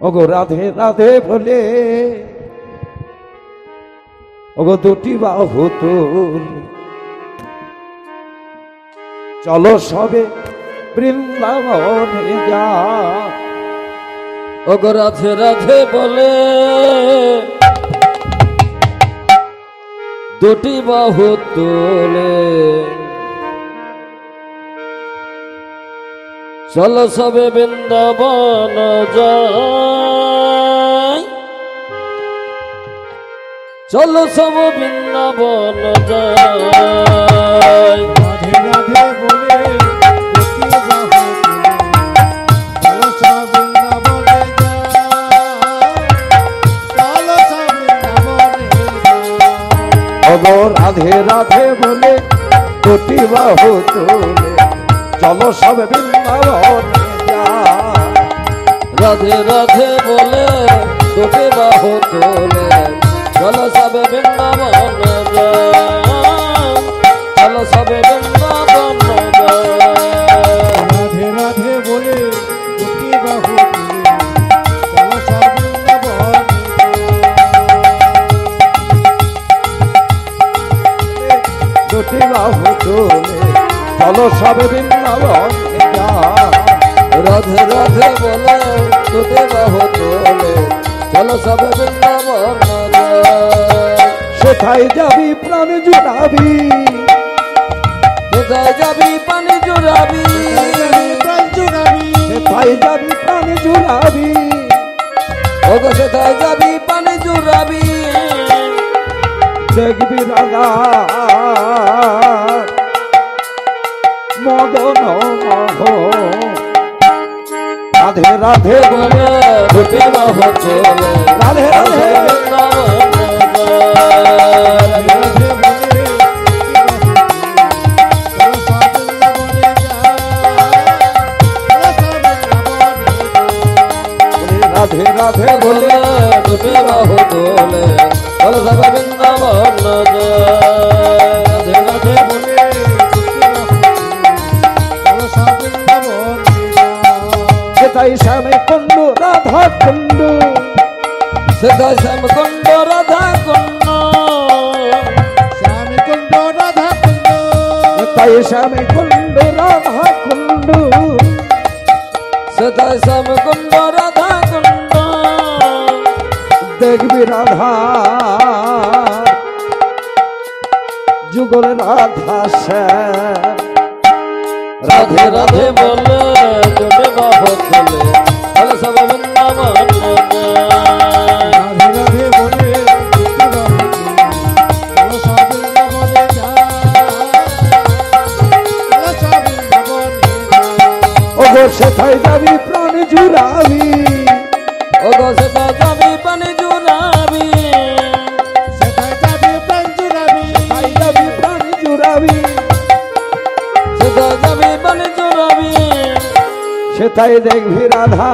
ওগো রাধে রাধে বলে ওগো দুটি বাহু তোল চলো সবে বৃন্দাবনে যা। ওগো রাধে রাধে বলে দুটি বাহু তোলে চলো সবে বৃন্দাবন যাই, চলো সব বৃন্দাবন যাই। রাধে রাধে বলে দুটি বাহু তোলে চলো সব বৃন্দাবনে যাই, চলো সব বৃন্দাবনে যাই। ওগো রাধে রাধে বলে দুটি বাহু তোলে চলো সবে বৃন্দাবনে যা। রাধে রাধে বলে দুটি বাহু তোলে চলো সবে বৃন্দাবন যাই, চলো সবে বৃন্দাবন যাই। রাধে রাধে বলে দুটি বাহু তোলে চলো সব বৃন্দাবনে দুটি বাহু তোলে চলো সবে বৃন্দাবনে যা। রাধে রাধে বলে দুটি বাহু তোলে চলো সবে বৃন্দাবন যাই। সেথায় যাবি প্রাণ জুড়াবি, কোথায় যাবি পানি জুড়াবি, প্রাণ জুড়াবি, সেথায় যাবি প্রাণ জুড়াবি, ওগো সেথায় যাবি পানি জুড়াবি। দেখবি রাধা মদন মোহ। রাধে রাধে বলে দুটি বাহু তোলে রাধে রাধে রাধে বলে দুটি বাহু তোলে চলো সব বৃন্দাবনে যাই, চলো সব বৃন্দাবনে যাই। রাধে রাধে বলে বলে দুটি বাহু তোলে চলো সবে বৃন্দাবন যাই। রাধে রাধে বলে দুটি বাহু তোলে চলো সব বৃন্দাবনে যাই। সেটাই শ্যামে কুণ্ড রাধা কুণ্ড, সেথায় শ্যামকুণ্ড রাধা কুণ্ড, শ্যামী কুণ্ড রাধা কুণ্ড, সেটাই শ্যামে কুণ্ড রাধা কুণ্ড, সেথায় শ্যামকুণ্ড রাধা কুণ্ড। দেখবি রাধা যুগল রাধা শ্যাম। রাধে রাধে বলে দুটি বাহু তোলে চলো সবে বৃন্দাবন যাই। রাধে রাধে বলে দুটি বাহু তোলে চলো সব বৃন্দাবনে যাই, চলো সব বৃন্দাবনে যাই। ওগো সেথায় যাবি প্রাণ জুড়াবি, ওগো সেথায় যাবি পানি জুড়াবি, সেথায় যাবি প্রাণ জুড়াবি, সেথায় যাবি প্রাণ জুড়াবি, সেথায় যাবি পানি জুড়াবি। সেথায় দেখবি রাধা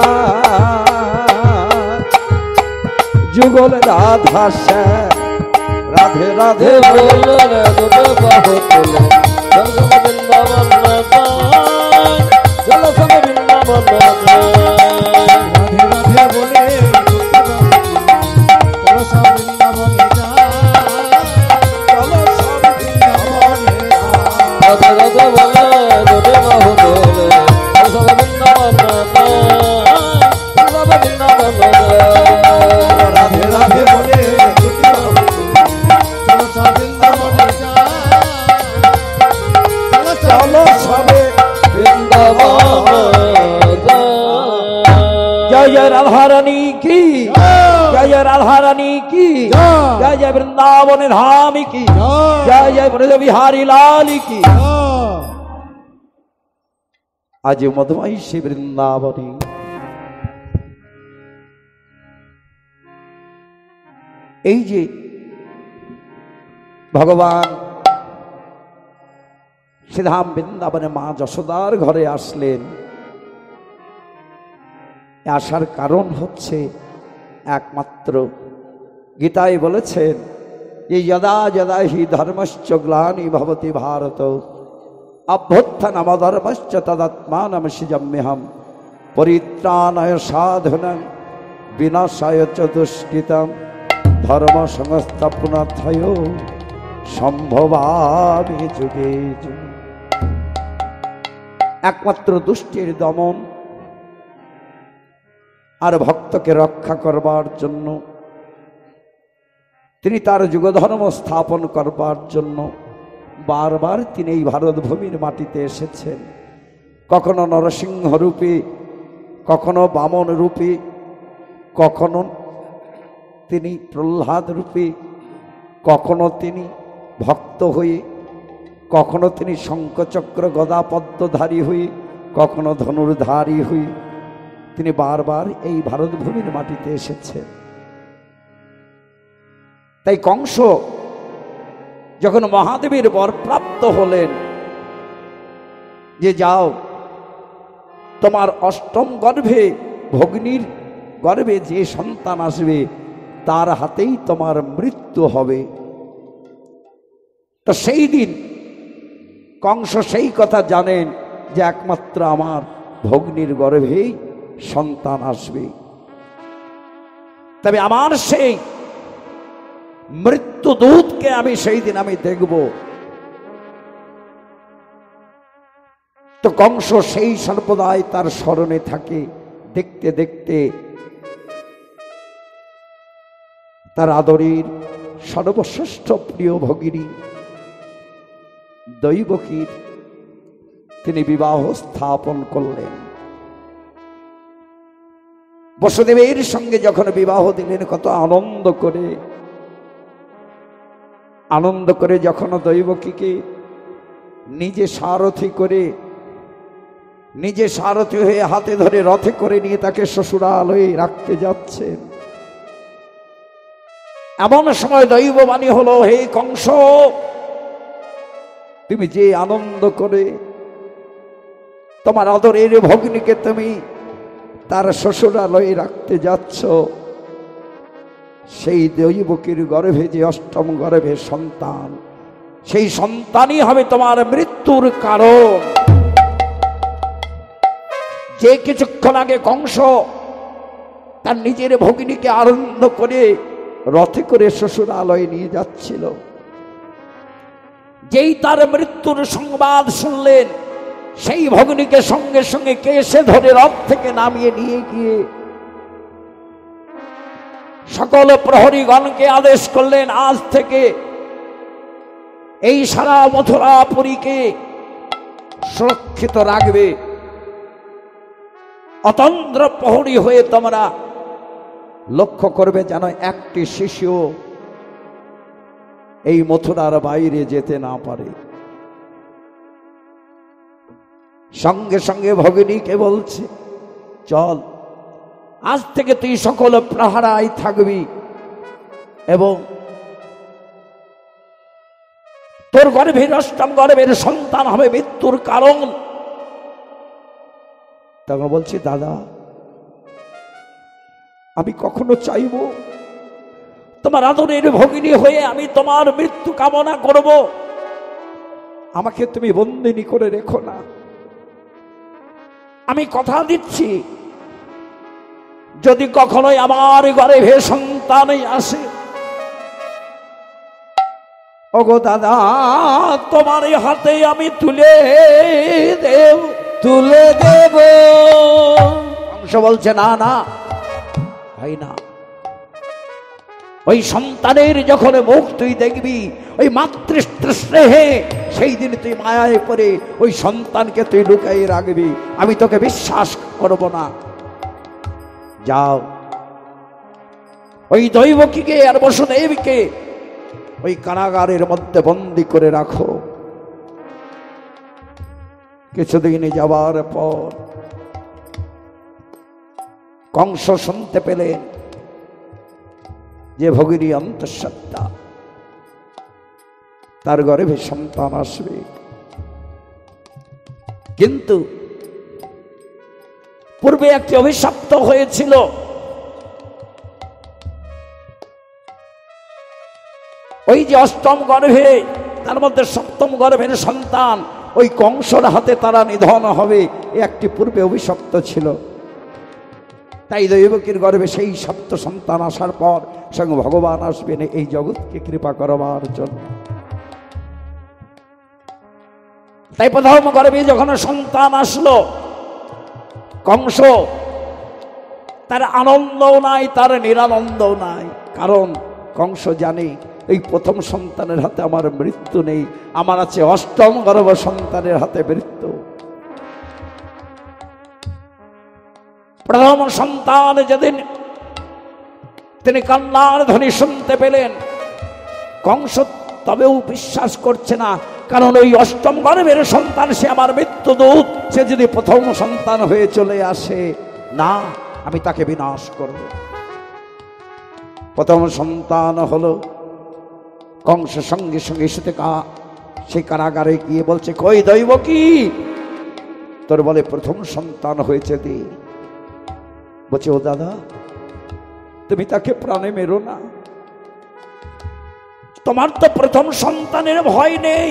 যুগল রাধা শ্যাম। রাধে রাধে রাধে বলে বলে দুটি বাহু তোলে চলো সবে বৃন্দাবন যাই, চলো সবে বৃন্দাবন যাই। রাধে রাধে বলে দুটি বাহু তোলে চলো সব বৃন্দাবনে যাই, চলো সব বৃন্দাবনে যাই। রাধে রাধে বলে দুটি বাহু তোলে চলো সবে বৃন্দাবন যাই, চলো সবে বৃন্দাবন যাই। রাধে রাধে বলে দুটি বাহু চলো সব বৃন্দাবনে যাই, চলো চলো সব সবে বৃন্দাবন যাই। जय जय राधा रानी की, जय जय राधा रानी की, जय जय वृंदावन धाम की, जय जय ब्रज बिहारी लाल की। आज मधुमयी श्री वृंदावनी এই যে ভগবান শ্রীধাম বৃন্দাবনে মা যশোদার ঘরে আসলেন। আসার কারণ হচ্ছে একমাত্র গীতায় বলেছেন যে যদা যদা হি ধর্মশ্চ গ্লানি ভবতি ভারত অভ্যুত্থানমধর্মশ্চ তদাত্মানম সৃজাম্যহম পরিত্রাণায় সাধনাং বিনাশায় চ দুষ্কৃতম ধর্ম সংস্থাপনার্থায় সম্ভবামি যুগে যুগে। একমাত্র দুষ্টের দমন আর ভক্তকে রক্ষা করবার জন্য, তিনি তার যুগধর্ম স্থাপন করবার জন্য বারবার তিনি এই ভারত ভূমির মাটিতে এসেছেন। কখনো নরসিংহ রূপে, কখনো বামন রূপে, কখনো তিনি প্রহ্লাদ রূপে, কখনো তিনি ভক্ত হয়ে, কখনো তিনি শঙ্খচক্র গদা পদ্মধারী হয়ে, কখনো ধনুর্ধারী হয়ে তিনি বারবার এই ভারত ভূমির মাটিতে এসেছেন। তাই কংস যখন মহাদেবের বর প্রাপ্ত হলেন যে যাও তোমার অষ্টম গর্ভে ভগ্নীর গর্ভে যে সন্তান আসবে তার হাতেই তোমার মৃত্যু হবে, তো সেই দিন কংস সেই কথা জানেন যে একমাত্র আমার ভগ্নীর গর্ভেই সন্তান আসবে, তবে আমার সেই মৃত্যুদূতকে আমি সেই দিন আমি দেখব। তো কংস সেই সর্বদাই তার স্মরণে থাকে। দেখতে দেখতে তার আদরের সর্বশ্রেষ্ঠ প্রিয় ভগিনী দৈবকীর তিনি বিবাহ স্থাপন করলেন। বসুদেবের সঙ্গে যখন বিবাহ দিলেন কত আনন্দ করে যখন দৈবকীকে নিজে সারথি করে, নিজে সারথি হয়ে হাতে ধরে রথে করে নিয়ে তাকে শ্বশুরালয়ে রাখতে যাচ্ছেন, এমন সময় দৈববাণী হলো, হে কংস, তুমি যে আনন্দ করে তোমার আদরের ভগ্নীকে তুমি তার শ্বশুরালয়ে রাখতে যাচ্ছ, সেই দৈবকীর গর্ভে যে অষ্টম গর্ভে সন্তান, সেই সন্তানই হবে তোমার মৃত্যুর কারণ। যে কিছুক্ষণ আগে কংস তার নিজের ভগিনীকে আনন্দ করে রথে করে শ্বশুরালয়ে নিয়ে যাচ্ছিল, যেই তার মৃত্যুর সংবাদ শুনলেন, সেই ভগিনীকে সঙ্গে সঙ্গে কেশে ধরে রথ থেকে নামিয়ে নিয়ে গিয়ে সকল প্রহরীগণকে আদেশ করলেন, আজ থেকে এই সারা মথুরাপুরীকে সুরক্ষিত রাখবে, অতন্দ্র প্রহরী হয়ে তোমরা লক্ষ্য করবে যেন একটি শিশু এই মথুরার বাইরে যেতে না পারে। সঙ্গে সঙ্গে ভগিনীকে বলছে, চল, আজ থেকে তুই সকল প্রহরায় থাকবি এবং তোর গর্ভের অষ্টম গর্ভের সন্তান হবে মৃত্যুর কারণ। তখন বলছি, দাদা, আমি কখনো চাইব তোমার আদরের ভগিনী হয়ে আমি তোমার মৃত্যু কামনা করব, আমাকে তুমি বন্দিনী করে রেখো না। আমি কথা দিচ্ছি, যদি কখনোই আমার গর্ভে সন্তানই আসে, ওগো দাদা, তোমার হাতে আমি তুলে দেব। কংস বলছে, না না ভাই, না, ওই সন্তানের যখন মুখ তুই দেখবি, ওই মাতৃস্নেহে সেই দিন তুই মায়ায় পড়ে ওই সন্তানকে তুই লুকাইয়ে রাখবি, আমি তোকে বিশ্বাস করব না। যাও, ওই দৈবকীকে আর বসুদেবকে ওই কারাগারের মধ্যে বন্দী করে রাখো। কিছুদিন যাবার পর কংস শুনতে পেলেন যে ভগিনী অন্তঃসত্ত্বা, তার গর্ভে সন্তান আসবে, কিন্তু পূর্বে একটি অভিশপ্ত হয়েছিল। ওই যে অষ্টম গর্ভে, তার মধ্যে সপ্তম গর্ভের সন্তান ওই কংসর হাতে তারা নিধন হবে, একটি পূর্বে অভিশপ্ত ছিল। তাই দৈবকীর গর্ভে সেই সপ্ত সন্তান আসার পর স্বয়ং ভগবান আসবেন এই জগৎকে কৃপা করবার জন্য। তাই প্রথম গর্ভে যখন সন্তান আসলো কংস, তার আনন্দও নাই, তার নিরানন্দও নাই। কারণ কংস জানে এই প্রথম সন্তানের হাতে আমার মৃত্যু নেই, আমার আছে অষ্টম গর্ভ সন্তানের হাতে মৃত্যু। প্রথম সন্তান যেদিন তিনি কান্নার ধ্বনি শুনতে পেলেন, কংস তবেও বিশ্বাস করছে না, কারণ ওই অষ্টম গর্ভের সন্তান সে আমার মৃত্যুদূত, সে যদি প্রথম সন্তান হয়ে চলে আসে, না, আমি তাকে বিনাশ করব। প্রথম সন্তান হলো কংস সঙ্গে সঙ্গে সেই কারাগারে গিয়ে বলছে, কই দৈবকী? তোর বলে প্রথম সন্তান হয়েছে দি। বলছে, ও দাদা, তুমি তাকে প্রাণে মেরো না, তোমার তো প্রথম সন্তানের ভয় নেই,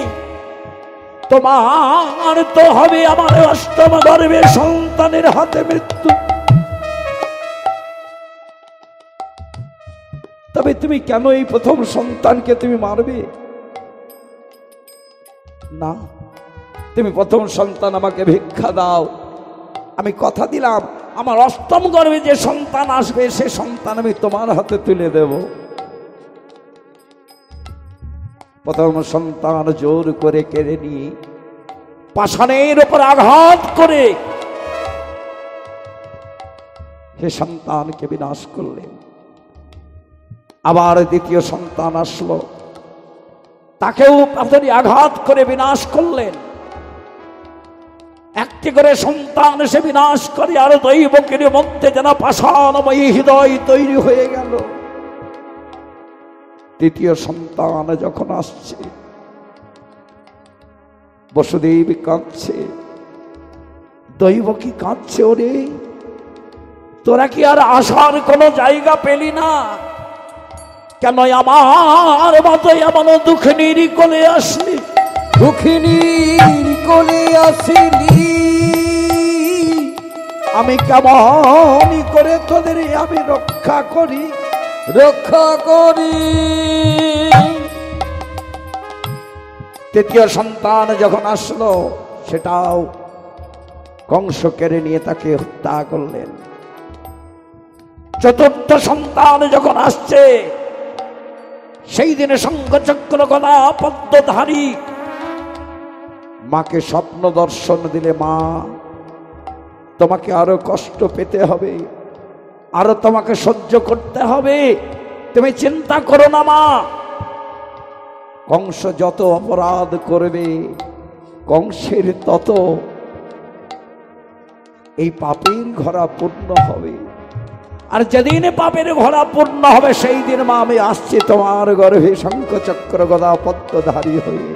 তোমার তো হবে আমার অষ্টম গর্ভের সন্তানের হাতে মৃত্যু। তবে তুমি কেন এই প্রথম সন্তানকে তুমি মারবে না? তুমি প্রথম সন্তান আমাকে ভিক্ষা দাও, আমি কথা দিলাম আমার অষ্টম গর্ভে যে সন্তান আসবে সে সন্তান আমি তোমার হাতে তুলে দেব। প্রথম সন্তান জোর করে কেড়ে নিয়ে পাষাণের উপর আঘাত করে সে সন্তানকে বিনাশ করলেন। আবার দ্বিতীয় সন্তান আসলো, তাকেও পাথরে আঘাত করে বিনাশ করলেন। একটি করে সন্তান সে বিনাশ করে, আর দৈবকের মধ্যে যেন পাষাণময়ী হৃদয় তৈরি হয়ে গেল। তৃতীয় সন্তান যখন আসছে, বসুদেব কাঁদছে, দৈবকী কাঁদছে, ওরে তোরা কি আর আসার কোনো জায়গা পেলি না? কেন আমার মতো এমন দুঃখিনীর কোলে আসলি? দুঃখিনীর কোলে আসিলি, আমি কেমন করে তোদের আমি রক্ষা করি, রক্ষা করি। তৃতীয় সন্তান যখন আসলো, সেটাও কংস কেড়ে নিয়ে তাকে হত্যা করলেন। চতুর্থ সন্তান যখন আসছে, সেই দিনে শঙ্খচক্র গদা পদ্মধারী মাকে স্বপ্ন দর্শন দিলে, মা তোমাকে আরো কষ্ট পেতে হবে, আরো তোমাকে সহ্য করতে হবে, তুমি চিন্তা করো না মা। কংস যত অপরাধ করবে, কংসের তত এই পাপের ঘোড়া পূর্ণ হবে। আর যেদিন পাপের ঘোড়া পূর্ণ হবে, সেই দিন মা আমি আসছি তোমার গর্ভে শঙ্খচক্র গদা পদ্মধারী হয়ে।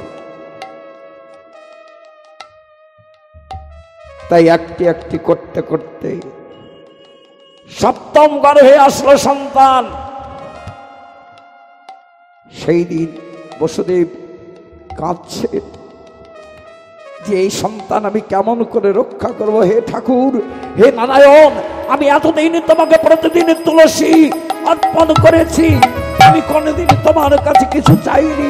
তাই একটি একটি করতে করতে সপ্তম গর্ভে আসলো সন্তান। সেই দিন বসুদেব কাঁদছে যে এই সন্তান আমি কেমন করে রক্ষা করব। হে ঠাকুর, হে নারায়ণ, আমি এতদিন তোমাকে প্রতিদিন তুলসী অর্পণ করেছি, আমি কোনদিন তোমার কাছে কিছু চাইনি,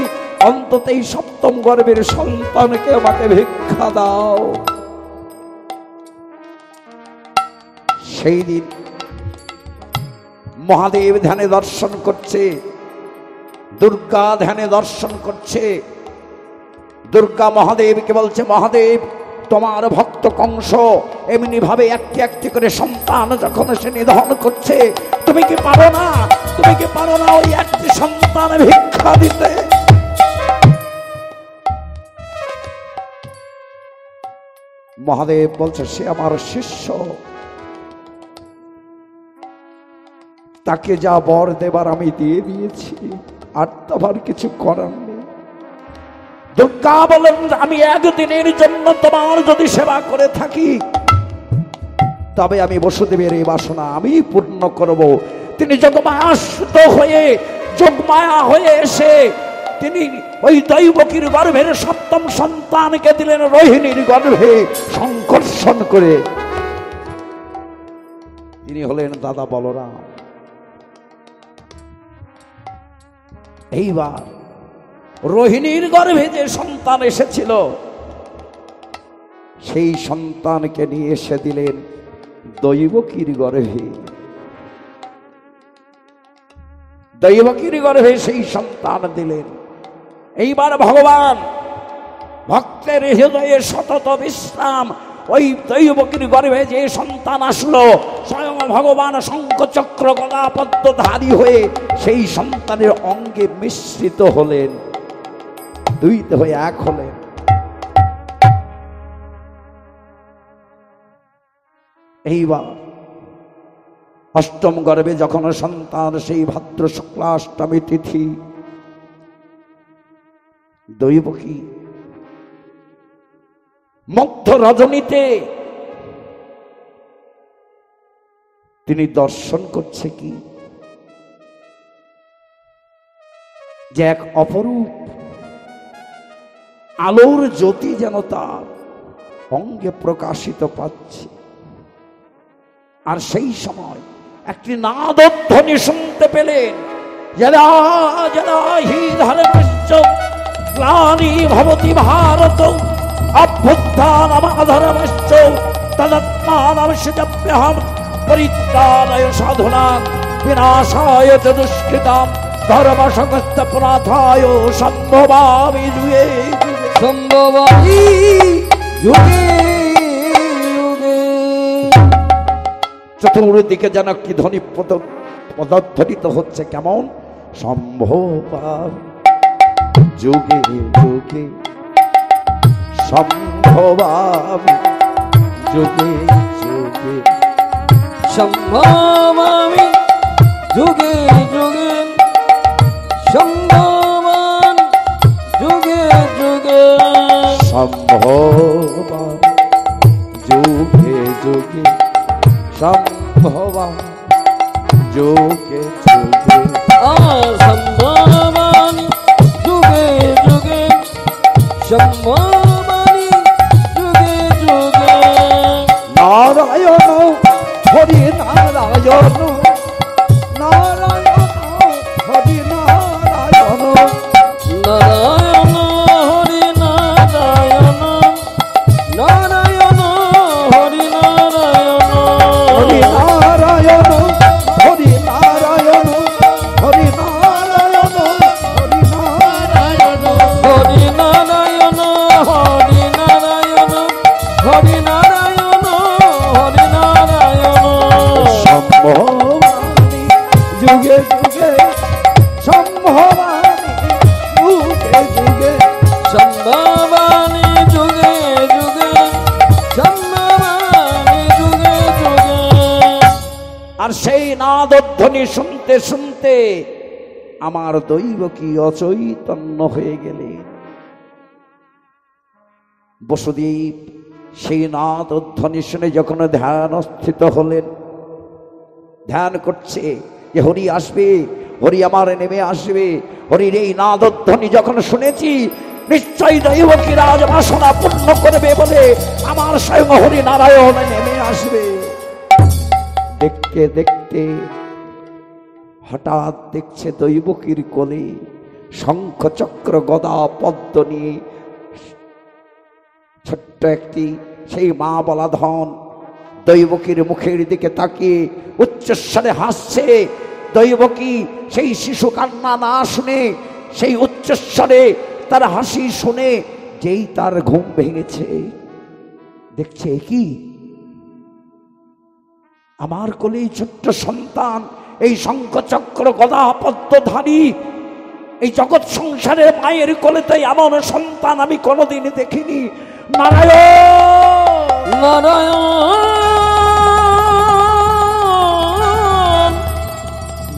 অন্তত এই সপ্তম গর্ভের সন্তানকে আমাকে ভিক্ষা দাও। সেই দিন মহাদেব ধ্যানে দর্শন করছে, দুর্গা ধ্যানে দর্শন করছে। দুর্গা মহাদেবকে বলছে, মহাদেব তোমার ভক্ত কংস এমনি ভাবে একটি একটি করে সন্তান যখন সে নিধন করছে, তুমি কি পারো না, তুমি কি পারো না ওই একটি সন্তান ভিক্ষা দিতে? মহাদেব বলছে, সে আমার শিষ্য, তাকে যা বর দেবার আমি দিয়ে দিয়েছি, আর তোমার কিছু করার নেই। দুর্গা বলেন, আমি একদিনের জন্য তোমার যদি সেবা করে থাকি, তবে আমি বসুদেবের এই বাসনা আমি পূর্ণ করব। তিনি যোগমায়াসুত হয়ে, যোগমায়া হয়ে এসে তিনি ওই দৈবকীর গর্ভের সপ্তম সন্তানকে দিলেন রোহিণীর গর্ভে সংকর্ষণ করে। তিনি হলেন দাদা বলরাম। এইবার রোহিণীর গর্ভে যে সন্তান এসেছিল সেই সন্তানকে নিয়ে এসে দিলেন দৈবকীর গর্ভে। দৈবকীর গর্ভে সেই সন্তান দিলেন। এইবার ভগবান ভক্তের হৃদয়ে সতত বিশ্রাম। ওই দৈবকীর গর্ভে যে সন্তান আসলো স্বয়ং ভগবান শঙ্খ চক্র গদা পদ্মধারী হয়ে সেই সন্তানের অঙ্গে মিশ্রিত হলেন, দুই হয়ে এক হলেন। এইবার অষ্টম গর্ভে যখন সন্তান, সেই ভাদ্র শুক্লাষ্টমী তিথি, দৈবকী মধ্য রজনীতে তিনি দর্শন করছে কি যে এক অপরূপ আলোর জ্যোতি যেন তার অঙ্গে প্রকাশিত পাচ্ছে। আর সেই সময় একটি নাদধ্বনি শুনতে পেলেন, যদা যদা হি ধর্মশ্চ গ্লানি ভবতি ভারত অভ্যুত্থানমধর্মশ্চ তদাত্মানমস্যহম পরিত্রাণায় সাধুনাং বিনাশায় চ দুষ্কৃতাম ধর্ম সংস্থ পুনাথায় সম্ভবামি যুগে সম্ভবামি যুগে যুগে। চতুর্দিকে যেন কি ধ্বনি পদধ্বনিত হচ্ছে, কেমন? সম্ভবামি যুগে যুগে, সম্ভবামি যুগে যুগে, সম্ভবামি যুগে যুগে, সম্ভবান যুগে যুগে, সম্ভবামি যুগে যুগে, সম্ভবামি যুগে যুগে, সম্ভবানি যুগে যুগে, সম্ভবানি যুগে যুগে। নারায়ণ হরি নারায়ণ, নারায়ণ হরি নারায়ণ, নারায়ণ হরি নারায়ণ, নারায়ণ হরি নারায়ণ, হরি নারায়ণ হরি নারায়ণ, হরি নারায়ণ হরি নারায়ণ, হরি নারায়ণ হরি নারায়ণ, হরি নারায়ণ হরি নারায়ণ। সম্ভবামি যুগে যুগে, সম্ভবামি যুগে যুগে, সম্ভবানি যুগে যুগে, সম্ভবানি যুগে যুগে। আর সেই নাদধ্বনি শুনতে শুনতে আমার দৈবকী অচৈতন্য হয়ে গেলে বসুদেব সেই নাদধ্বনি শুনে যখন ধ্যানস্থিত হলেন, ধ্যান করছে যে হরি আসবে, হরি আমার নেমে আসবে। হরির এই নাদধ্বনি যখন শুনেছি, নিশ্চয়ই দৈবকী রাজবাসনা পূর্ণ করবে বলে আমার স্বয়ং হরি নারায়ণ নেমে আসবে। দেখতে দেখতে হঠাৎ দেখছে দৈবকীর কোলে শঙ্খ চক্র গদা পদ্ম নিয়ে ছোট্ট একটি সেই মা বলা ধন দৈবকীর মুখের দিকে তাকিয়ে উচ্চস্বরে হাসছে। দৈবকী সেই শিশু কান্না না শুনে, সেই উচ্চস্বরে তার হাসি শুনে যেই তার ঘুম ভেঙেছে, দেখছে কি আমার কোলে ছোট্ট সন্তান, এই শঙ্খ চক্র গদা পদ্মধারী, এই জগৎ সংসারের মায়ের কোলে তো এমন সন্তান আমি কোনোদিন দেখিনি। নারায়ণ নারায়ণ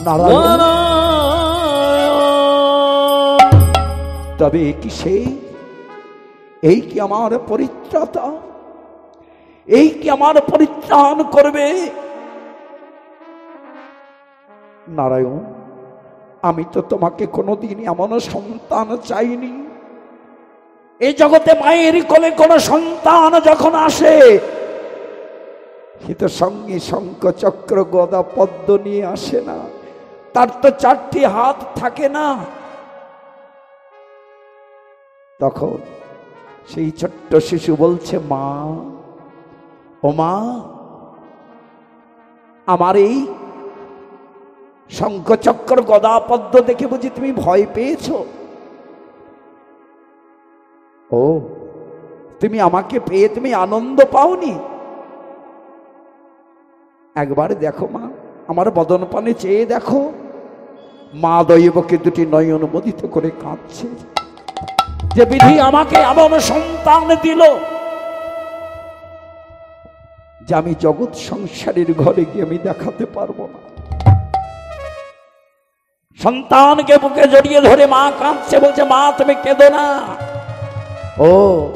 নারায়ণ। তবে কি সেই, এই কি আমার পরিত্রাতা, এই কি আমার পরিত্রাণ করবে? নারায়ণ, আমি তো তোমাকে কোনোদিন এমন সন্তান চাইনি। এই জগতে মায়ের কোলে কোনো সন্তান যখন আসে, সে তো সঙ্গে শঙ্খ চক্র গদা পদ্ম নিয়ে আসে না, তার তো 4টি হাত থাকে না। তখন সেই ছোট্ট শিশু বলছে, মা, ও মা, আমার এই শঙ্খ চক্র গদা পদ্ম দেখে বুঝি তুমি ভয় পেয়েছো? ও, তুমি আমাকে পেয়ে তুমি আনন্দ পাওনি? একবার দেখো মা, আমার বদন পানে চেয়ে দেখো, মা দৈবকে 2টি নয়ন মোদিত করে কাঁদছে যে বিধি আমাকে এমন সন্তান দিল যে আমি জগৎ সংসারের ঘরে গিয়ে আমি দেখাতে পারবো না। সন্তানকে বুকে জড়িয়ে ধরে মা কাঁদছে, বলছে, মা তুমি কেঁদো না। ও,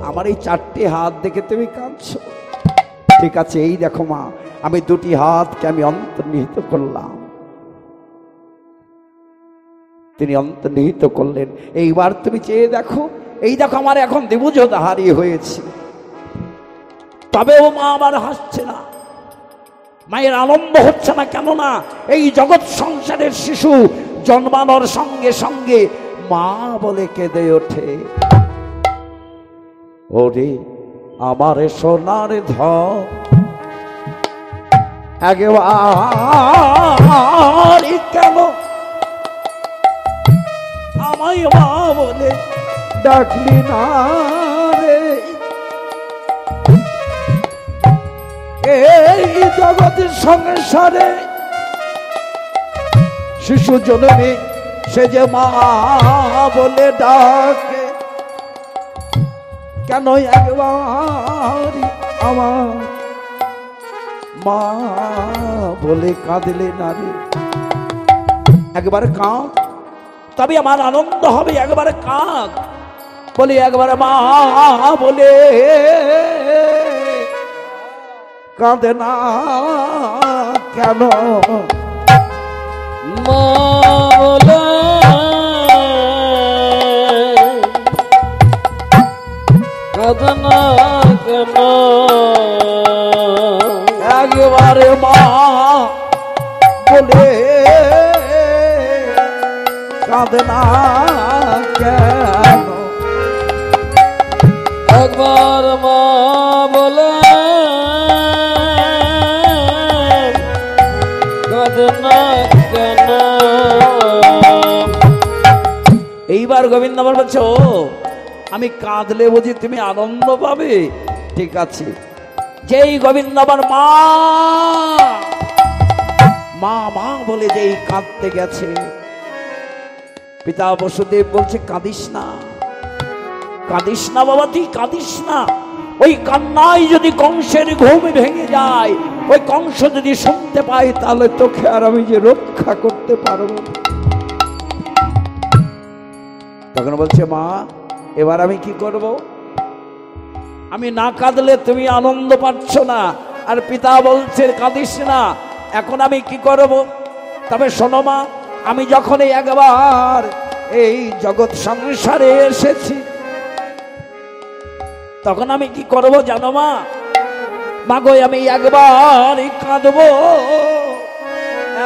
আমার এই 4টি হাত দেখে তুমি কাঁদছো? ঠিক আছে, এই দেখো মা, আমি 2টি হাতকে আমি অন্তর্নিহিত করলাম। তিনি অন্তর্নিহিত করলেন। এইবার তুমি চেয়ে দেখো, এই দেখো আমার এখন দ্বিভুজধারী হয়েছে। তবেও মা আবার হাসছে না, মায়ের আনন্দ হচ্ছে না। কেননা এই জগৎ সংসারের শিশু জন্মানোর সঙ্গে সঙ্গে মা বলে কেঁদে ওঠে। ওরে আমার সোনার ধন, একবার কেন আমায় মা বলে ডাকলি না রে? এই জগতের সংসারে শিশু জন্মে সে যে মা বলে ডাকে, কেন একবার আমার মা বলে কাঁদলে না রে? একবার কাঁদ, তবে আমার আনন্দ হবে। একবার কাঁদ, বলি একবার মা বলে কাঁদে না কেন? মা বলে কাঁদে না কেন? একবারে মা বলে কাঁদে না কেন? একবার মা বলে কাঁদে না কেন? এইবার গোবিন্দ আমার বলছে, ও, আমি কাঁদলে বুঝি তুমি আনন্দ পাবে? ঠিক আছে। যেই গোবিন্দ আমার মা মা মা বলে যেই কাঁদতে গেছে, পিতা বসুদেব বলছে, কাঁদিস না, কাঁদিস না বাবা, তুই কাঁদিস না। ওই কান্নায় যদি কংসের ঘুম ভেঙে যায়, ওই কংস যদি শুনতে পায়, তাহলে তোকে আর আমি যে রক্ষা করতে পারবো। তখন বলছে, মা, এবার আমি কি করব? আমি না কাঁদলে তুমি আনন্দ পাচ্ছ না, আর পিতা বলছে কাঁদিস না, এখন আমি কি করব? তবে শোনো মা, আমি যখন একবার এই জগৎ সংসারে এসেছি, তখন আমি কি করব জানো মা? মাগো, আমি একবার কাঁদবো,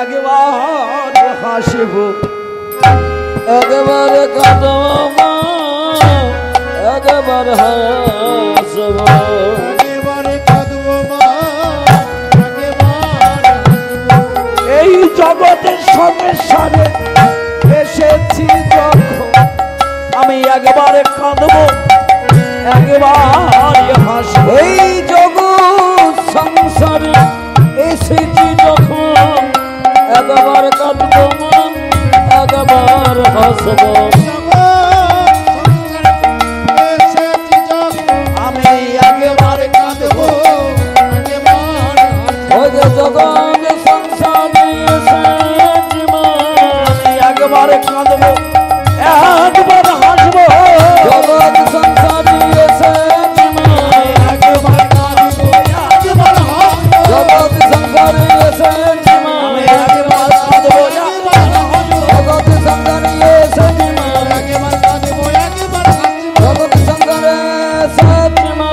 একবার হাসিব, একবার কাঁদবো মা, একবার হাসবো। একেবারে কাঁদবো মা, একেবার হাসবো। এই জগতের সংসারে এসেছি যখন, আমি একবার কাঁদবো, একবার হাসবো। এই জগৎ সংসারে এসেছি যখন, একবার কাঁদবো মা, একবার হাসবো। আমি একবার কাঁদবো, ওই যে জগৎ সংসারে এসেছি মা, একবার কাঁদবো, একবার হাসবো। জগৎ সংসারে এসেছি মা, একবার কাঁদবো, একবার হাসবো। জগৎ সংসারে এসেছি মা, আমি একবার কাঁদবো, একবার হাসবো। জগৎ সংসারে এসেছি মা, একেবার কাঁদবো, একবার হাসবো। জগৎ সংসারে এসেছি মা,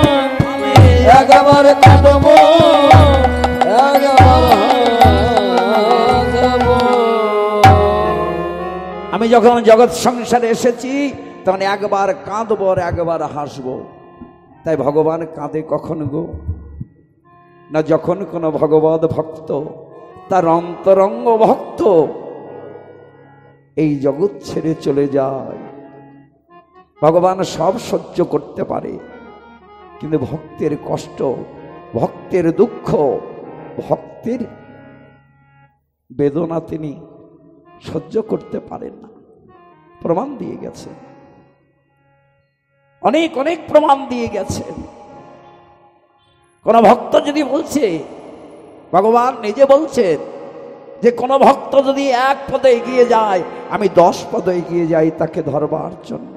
আমি একবার কাঁদবো, আমি যখন জগৎ সংসারে এসেছি তখন একবার কাঁদবো আর একবার হাসবো। তাই ভগবান কাঁদে কখন গো? না যখন কোনো ভগবত ভক্ত, তার অন্তরঙ্গ ভক্ত এই জগৎ ছেড়ে চলে যায়। ভগবান সব সহ্য করতে পারে, কিন্তু ভক্তের কষ্ট, ভক্তের দুঃখ, ভক্তের বেদনা তিনি সহ্য করতে পারেন না। প্রমাণ দিয়ে গেছে, অনেক অনেক প্রমাণ দিয়ে গেছেন। কোন ভক্ত যদি বলছে, ভগবান নিজে বলছেন যে কোন ভক্ত যদি এক পদে এগিয়ে যায়, আমি 10 পদ এগিয়ে যাই তাকে ধরবার জন্য।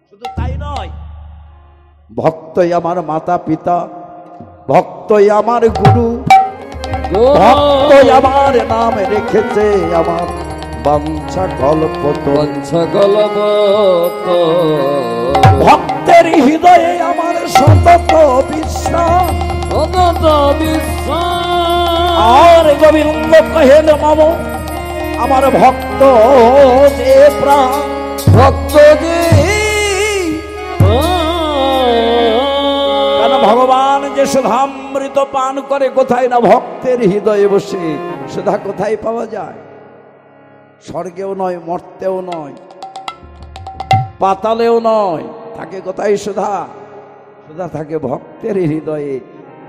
শুধু তাই নয়, ভক্তই আমার মাতা পিতা, ভক্তই আমার গুরু, ভক্তই আমার নাম রেখেছে আমার বাঞ্ছা কল্প। ভক্তের হৃদয়ে আমার সতত বিশ্বাস, আর গোবিন্দ কহেন মম আমার ভক্ত যে প্রাণ, ভক্ত যে। কেন ভগবান যে সুধামৃত পান করে কোথায়? না ভক্তের হৃদয়ে বসে। সুধা কোথায় পাওয়া যায়? স্বর্গেও নয়, মর্তেও নয়, পাতালেও নয়। থাকে কোথায় সুধা? সুধা থাকে ভক্তের হৃদয়ে।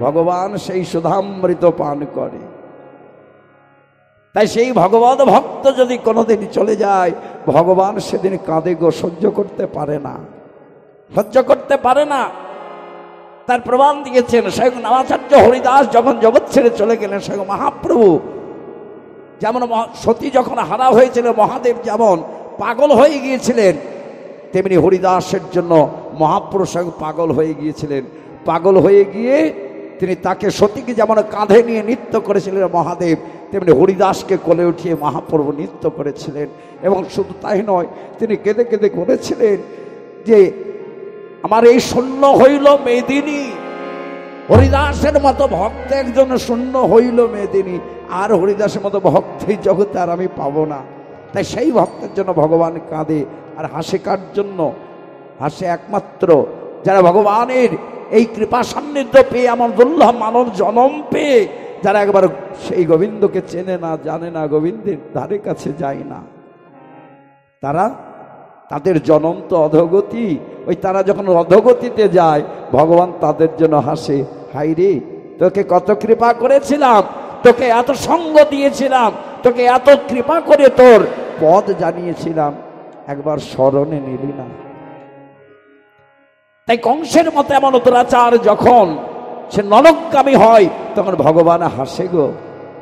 ভগবান সেই সুধামৃত পান করে। তাই সেই ভগবত ভক্ত যদি কোনোদিন চলে যায়, ভগবান সেদিন কাঁদে গো, সহ্য করতে পারে না, সহ্য করতে পারে না। তার প্রমাণ দিয়েছেন স্বয়ং নামাচার্য হরিদাস যখন জগৎ ছেড়ে চলে গেলেন। স্বয়ং মহাপ্রভু যেমন সতী যখন হারা হয়েছিল, মহাদেব যেমন পাগল হয়ে গিয়েছিলেন, তেমনি হরিদাসের জন্য মহাপ্রভু স্বয়ং পাগল হয়ে গিয়েছিলেন। পাগল হয়ে গিয়ে তিনি তাকে সতীকে যেমন কাঁধে নিয়ে নৃত্য করেছিলেন মহাদেব, তেমনি হরিদাসকে কোলে উঠিয়ে মহাপ্রভু নৃত্য করেছিলেন। এবং শুধু তাই নয়, তিনি কেঁদে কেঁদে বলেছিলেন যে আমার এই শূন্য হইল মেদিনী। হরিদাসের মতো ভক্ত একজন শূন্য হইল মেদিনী, আর হরিদাসের মতো ভক্ত এই জগতে আর আমি পাবো না। তাই সেই ভক্তের জন্য ভগবান কাঁদে। আর হাসে কার জন্য? হাসে একমাত্র যারা ভগবানের এই কৃপা সান্নিধ্য পেয়ে, এমন দুর্লভ মানব জনম পেয়ে, যারা একবার সেই গোবিন্দকে চেনে না, জানে না, গোবিন্দের ধারে কাছে যায় না, তারা, তাদের জনম তো অধোগতি। ওই তারা যখন অধোগতিতে যায়, ভগবান তাদের জন্য হাসে। হাই রে, তোকে কত কৃপা করেছিলাম, তোকে এত সঙ্গ দিয়েছিলাম, তোকে এত কৃপা করে তোর পদ জানিয়েছিলাম, একবার স্মরণে নিলি না। তাই কংসের মতো এমন দুরাচার যখন সে নরকগামী হয়, তখন ভগবান হাসে গো।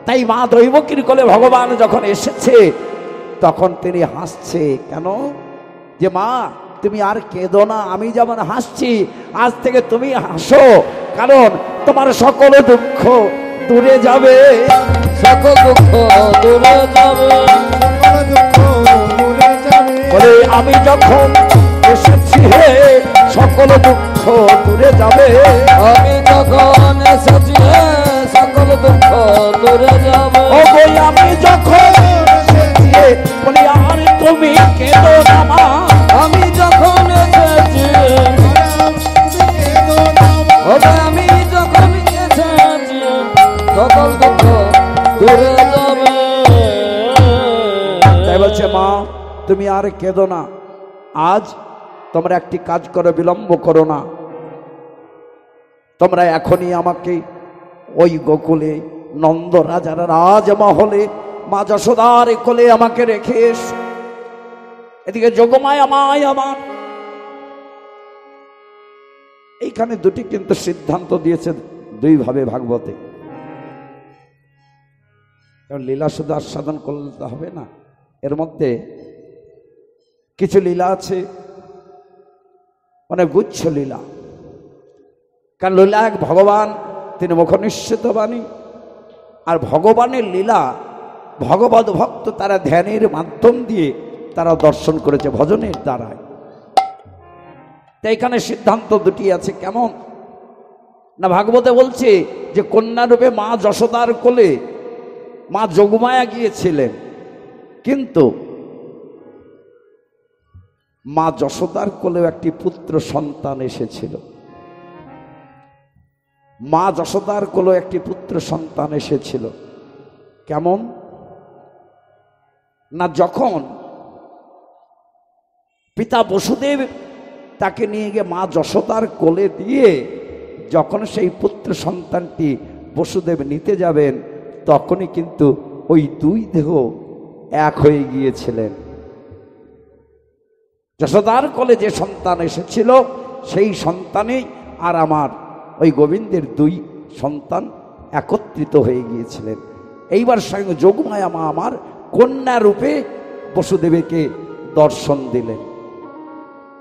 তাই মা দৈবকীর কোলে ভগবান যখন এসেছে, তখন তিনি হাসছে। কেন? যে মা তুমি আর কেঁদো না, আমি যেমন হাসছি আজ থেকে তুমি হাসো, কারণ তোমার সকল দুঃখ দূরে যাবে, সকল দুঃখ দূরে যাবে, বলে আমি যখন এসেছি হে সকল দুঃখ দূরে যাবে, আমি যখন এসেছি হে সকল দুঃখ দূরে যাবে। ও বই আমি যখন এসেছি বলি আর তুমি কেঁদো না মা, আমি যখন এসেছি, আমি যখন এসেছি সকল দুঃখ দূরে যাবে। তাই বলছে মা তুমি আর কেঁদো না, আজ তোমরা একটি কাজ করো, বিলম্ব করো না, তোমরা এখনই আমাকে ওই গোকুলে নন্দ রাজার রাজমহলে মা যশোদার কোলে আমাকে রেখে এসো। এদিকে যোগমায়া মায় আমার। এইখানে দুটি কিন্তু সিদ্ধান্ত দিয়েছে দুই ভাবে ভাগবতে। কারণ লীলা শুধু আস্বাদন করতে হবে না, এর মধ্যে কিছু লীলা আছে, মানে গুচ্ছ লীলা। কারণ লীলা এক ভগবান, তিনি মুখনিঃসৃত বাণী, আর ভগবানের লীলা ভগবত ভক্ত তারা ধ্যানের মাধ্যম দিয়ে তারা দর্শন করেছে, ভজনের দ্বারায়। তাই এখানে সিদ্ধান্ত দুটি আছে। কেমন না, ভাগবতে বলছে যে কন্যারূপে মা যশোদার কোলে মা যোগমায়া গিয়েছিলেন, কিন্তু মা যশোদার কোলেও একটি পুত্র সন্তান এসেছিল। মা যশোদার কোলেও একটি পুত্র সন্তান এসেছিল। কেমন না, যখন পিতা বসুদেব তাকে নিয়ে গিয়ে মা যশোদার কোলে দিয়ে যখন সেই পুত্র সন্তানটি বসুদেব নিতে যাবেন, তখনই কিন্তু ওই দুই দেহ এক হয়ে গিয়েছিলেন। যশোদার কোলে যে সন্তান এসেছিল সেই সন্তানেই আর আমার ওই গোবিন্দের দুই সন্তান একত্রিত হয়ে গিয়েছিলেন। এইবার স্বয়ং যোগমায়া মা আমার কন্যা রূপে বসুদেবকে দর্শন দিলেন।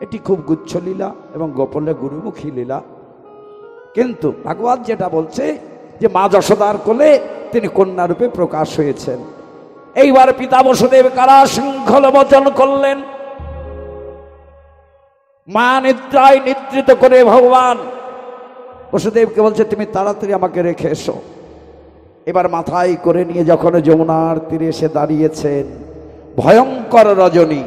এটি খুব গুচ্ছ লীলা এবং গোপনে গুরুমুখী লীলা। কিন্তু ভাগবত যেটা বলছে যে মা যশোদার কোলে তিনি কন্যা রূপে প্রকাশ হয়েছেন। এইবার পিতা বসুদেব কারা শৃঙ্খল বচন করলেন। মা নিদ্রায় নিদ্রিত করে ভগবান বসুদেবকে বলছে তুমি তাড়াতাড়ি আমাকে রেখে এসো। এবার মাথায় করে নিয়ে যখন যমুনার তীরে এসে দাঁড়িয়েছেন, ভয়ঙ্কর রজনী,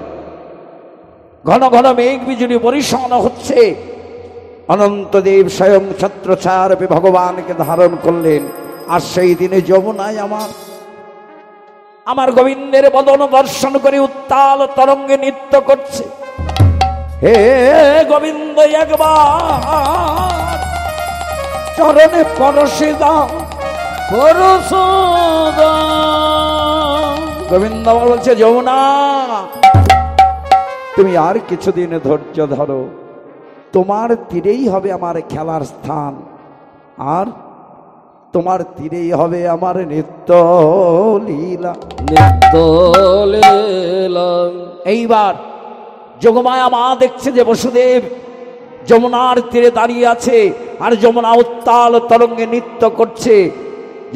ঘন ঘন মেঘ বিজুলি বর্ষণ হচ্ছে। অনন্তদেব স্বয়ং ছত্রছায়া রূপে ভগবানকে ধারণ করলেন। আর সেই দিনে যমুনায় আমার গোবিন্দের বদন দর্শন করে উত্তাল তরঙ্গে নৃত্য করছে। হে গোবিন্দ একবার চরণে পরশে দাও, পরশ দাও। গোবিন্দ বলছে যমুনা তুমি আর কিছুদিন ধৈর্য ধরো, তোমার তীরেই হবে আমার খেলার স্থান, আর তোমার তীরেই হবে আমার নিত্য লীলা। নিত্য লীলা। এইবার যোগমায়া মা দেখছে যে বসুদেব যমুনার তীরে দাঁড়িয়ে আছে আর যমুনা উত্তাল তরঙ্গে নৃত্য করছে।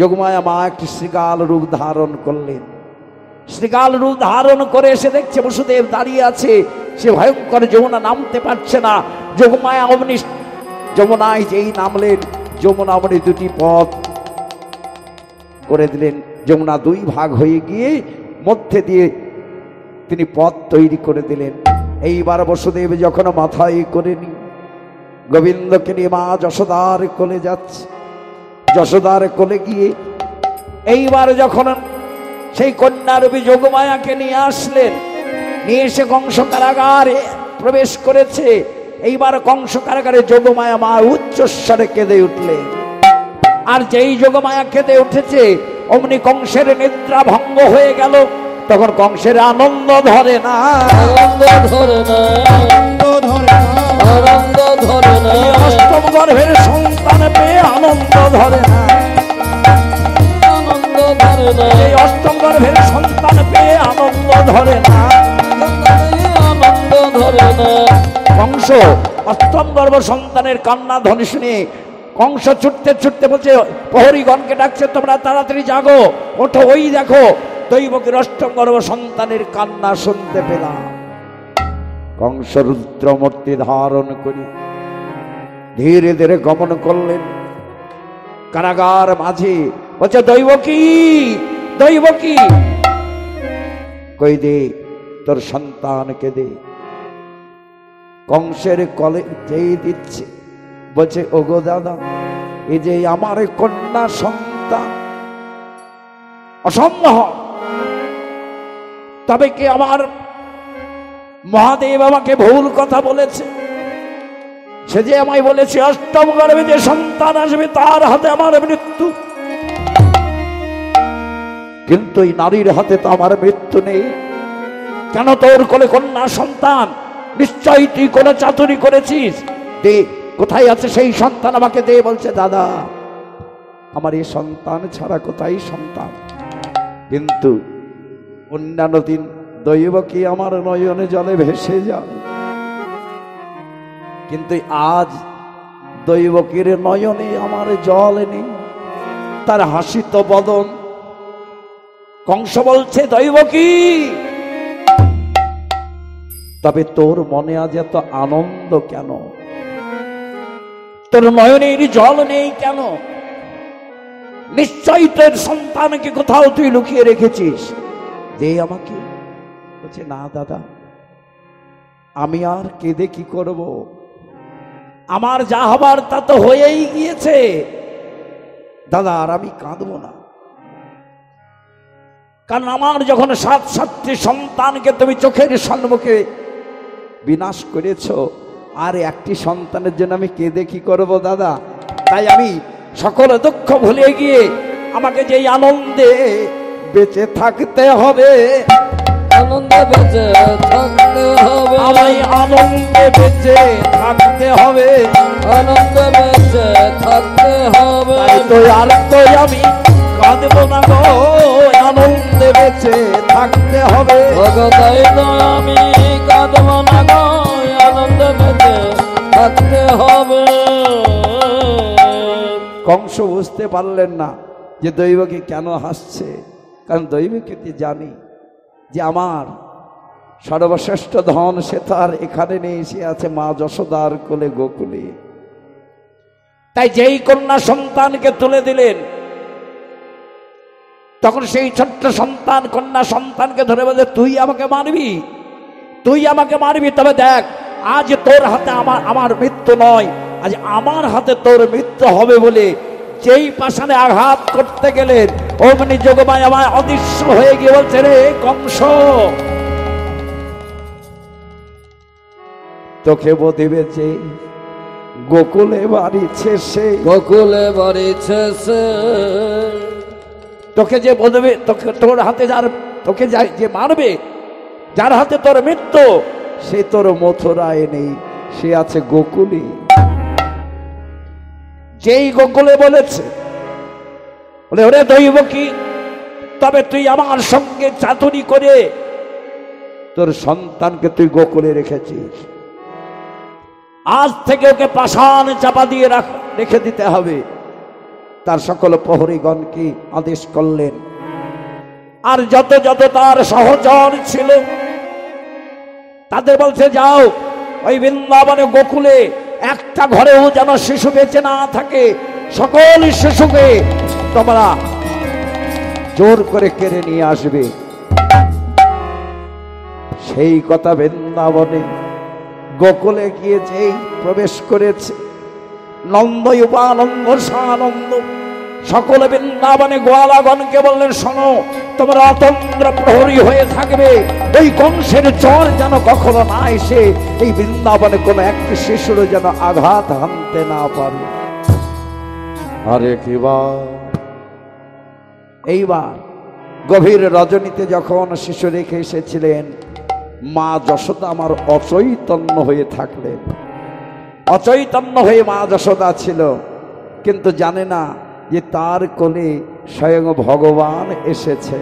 যোগমায়া মা একটি শৃগাল রূপ ধারণ করলেন। শৃগাল রূপ ধারণ করে এসে দেখছে বসুদেব দাঁড়িয়ে আছে, সে ভয়ঙ্কর যমুনা নামতে পারছে না। যোগমায়া অমনি যমুনায় যেই নামলেন, যমুনা অমনি দুটি পথ করে দিলেন। যমুনা দুই ভাগ হয়ে গিয়ে মধ্যে দিয়ে তিনি পথ তৈরি করে দিলেন। এইবার বসুদেব যখন মাথায় করে নি গোবিন্দকে নিয়ে মা যশোদার কোলে যাচ্ছে, যশোদার কোলে গিয়ে এইবার যখন সেই কন্যারূপী যোগমায়াকে নিয়ে আসলেন, নিয়ে এসে কংস কারাগারে প্রবেশ করেছে। এইবার কংস কারাগারে যোগমায়া মা উচ্চস্বরে কেঁদে উঠলেন। আর যেই যোগমায়া কেঁদে উঠেছে অমনি কংসের নিদ্রা ভঙ্গ হয়ে গেল। তখন কংসের আনন্দ ধরে না, আনন্দ ধরে না, আনন্দ ধরে না, আনন্দ ধরে না। অষ্টম গর্ভের সন্তান পেয়ে আনন্দ ধরে না, আনন্দ ধরে না, এই অষ্টম গর্ভের সন্তান পেয়ে আনন্দ ধরে না। আনন্দ ধরে না। কংস অষ্টম গর্ভ সন্তানের কান্না ধ্বনি শুনে কংস ছুটতে ছুটতে বলছে প্রহরীগণকে ডাকছে, তোমরা তাড়াতাড়ি জাগো, ওঠো, ওই দেখো দৈবকীর অষ্টম গর্ভ সন্তানের কান্না শুনতে পেলাম। কংস রুদ্রমূর্তি ধারণ করি ধীরে ধীরে গমন করলেন কারাগার মাঝে। বলছে দৈবকী, দৈবকী কই দে তোর সন্তানকে দে। কংসের কলে যেই দিচ্ছে বলছে ওগো দাদা, এই যে আমার কন্যা সন্তান, অসম্ভব। তবে কি আমার মহাদেব আমাকে ভুল কথা বলেছে? সে যে আমায় বলেছে অষ্টম গর্ভে যে সন্তান আসবে তার হাতে আমার মৃত্যু, কিন্তু এই নারীর হাতে তো আমার মৃত্যু নেই। কেন তোর কোলে কন্যা সন্তান? নিশ্চয়ই তুই কোনো চাতুরি করেছিস, দে কোথায় আছে সেই সন্তান আমাকে দে। বলছে দাদা আমার এই সন্তান ছাড়া কোথায় সন্তান? কিন্তু অন্যান্য দিন দৈবকী আমার নয়নে জলে ভেসে যায়, কিন্তু আজ দৈবকীর নয়নে আমার জল নেই, তার হাসিত বদন। কংস বলছে দৈবকী, তবে তোর মনে আজ এত আনন্দ কেন? তোর নয়নের জল নেই কেন? নিশ্চয়ই তোর সন্তানকে কোথাও তুই লুকিয়ে রেখেছিস, দে আমাকে। বলছে না দাদা, আমি আর কেঁদে কি করব? আমার যা হবার তা তো হয়েই গিয়েছে দাদা, আর আমি কাঁদবো না। কারণ আমার যখন 7-7টি সন্তানকে তুমি চোখের সম্মুখে বিনাশ করেছ, আর একটি সন্তানের জন্য আমি কেঁদে কি করব দাদা? তাই আমি সকল দুঃখ ভুলে গিয়ে আমাকে যেই আনন্দে বেঁচে থাকতে হবে, আনন্দে বেঁচে থাকতে হবে, আমায় আনন্দে বেঁচে থাকতে হবে, আনন্দে বেঁচে থাকতে হবে। তাই তো আর তো আমি কাঁদবো না গো, আনন্দে বেঁচে থাকতে হবে। তাই তো আমি কাঁদবো না গো, আনন্দে বেঁচে থাকতে হবে। কংস বুঝতে পারলেন না যে দৈবকী কেন হাসছে, কারণ দৈবকীতে জানি যে আমার সর্বশ্রেষ্ঠ ধন সে তার এখানে নেই, সে আছে মা যশোদার কোলে গোকুলে। তাই যেই কন্যা সন্তানকে তুলে দিলেন, তখন সেই ছোট্ট সন্তান কন্যা সন্তানকে ধরে বলে, তুই আমাকে মারবি, তুই আমাকে মারবি, তবে দেখ আজ তোর হাতে আমার মৃত্যু নয়, আজ আমার হাতে তোর মৃত্যু হবে বলে যেই পাষাণে আঘাত করতে গেলেন, অমনি যোগমায় আমায় অদৃশ্য হয়ে গিয়ে বলছে, রে কংস, তোকে বদিবে যে গোকুলে বাড়িছে সে, গোকুলে বাড়িছে সে, তোকে যে বলবে, তোকে তোর হাতে যার তোকে যে মারবে, যার হাতে তোর মৃত্যু, সে তোর মথুরায় নেই, সে আছে গোকুলে। যেই গোকুলে বলেছে, বলে ওরে দৈবকী, তবে তুই আমার সঙ্গে চাতুরি করে তোর সন্তানকে তুই গোকুলে রেখেছিস, আজ থেকে ওকে পাষাণ চাপা দিয়ে রেখে দিতে হবে। তার সকল প্রহরীগণকে আদেশ করলেন, আর যত যত তার সহচর ছিল তাদের বলছে, যাও ওই বৃন্দাবনে গোকুলে একটা ঘরেও যেন শিশু বেঁচে না থাকে, সকল শিশুকে তোমরা জোর করে কেড়ে নিয়ে আসবে। সেই কথা বৃন্দাবনে গোকুলে গিয়ে যেই প্রবেশ করেছে, নন্দ উপানন্দ সানন্দ সকল বৃন্দাবনে গোয়ালাগণকে বললেন, শোনো, তোমরা অতন্দ্র প্রহরী হয়ে থাকবে, ওই কংসের চর যেন কখনো না এসে এই বৃন্দাবনে কোনো একটি শিশুর যেন আঘাত হানতে না পারে। আরে কিবার এইবার গভীর রজনীতে যখন শিশু রেখে এসেছিলেন, মা যশোদা আমার অচৈতন্য হয়ে থাকলেন। অচৈতন্য হয়ে মা যশোদা ছিল, কিন্তু জানে না যে তার কোলে স্বয়ং ভগবান এসেছে।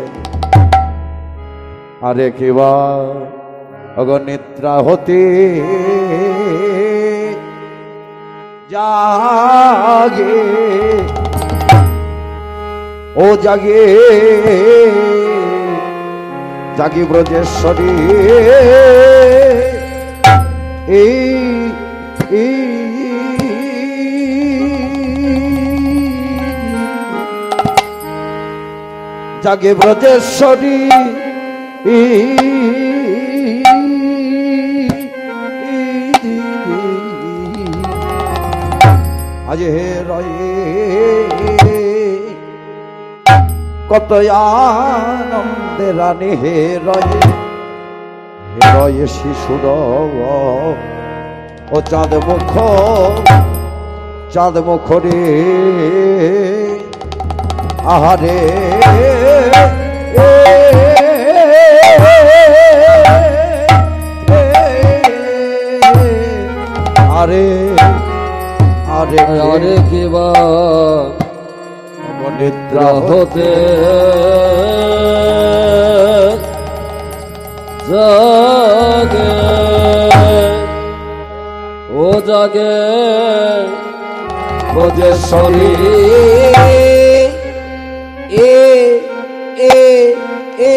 আরে কিবার অগনিদ্রা হতে জাগে, ও জাগে জাগি ব্রজেশ্বরী, জাগে ব্রজেশ্বরী, আজ হে রয়ে কত আনন্দে রানী, হে রয়ে শিশুর ও চাঁদ মুখ রে, আহারে আরে আরে আরে কিবা নিদ্রা হতে জাগে, ও জাগে ব্রজেশ্বরী, এ এ এ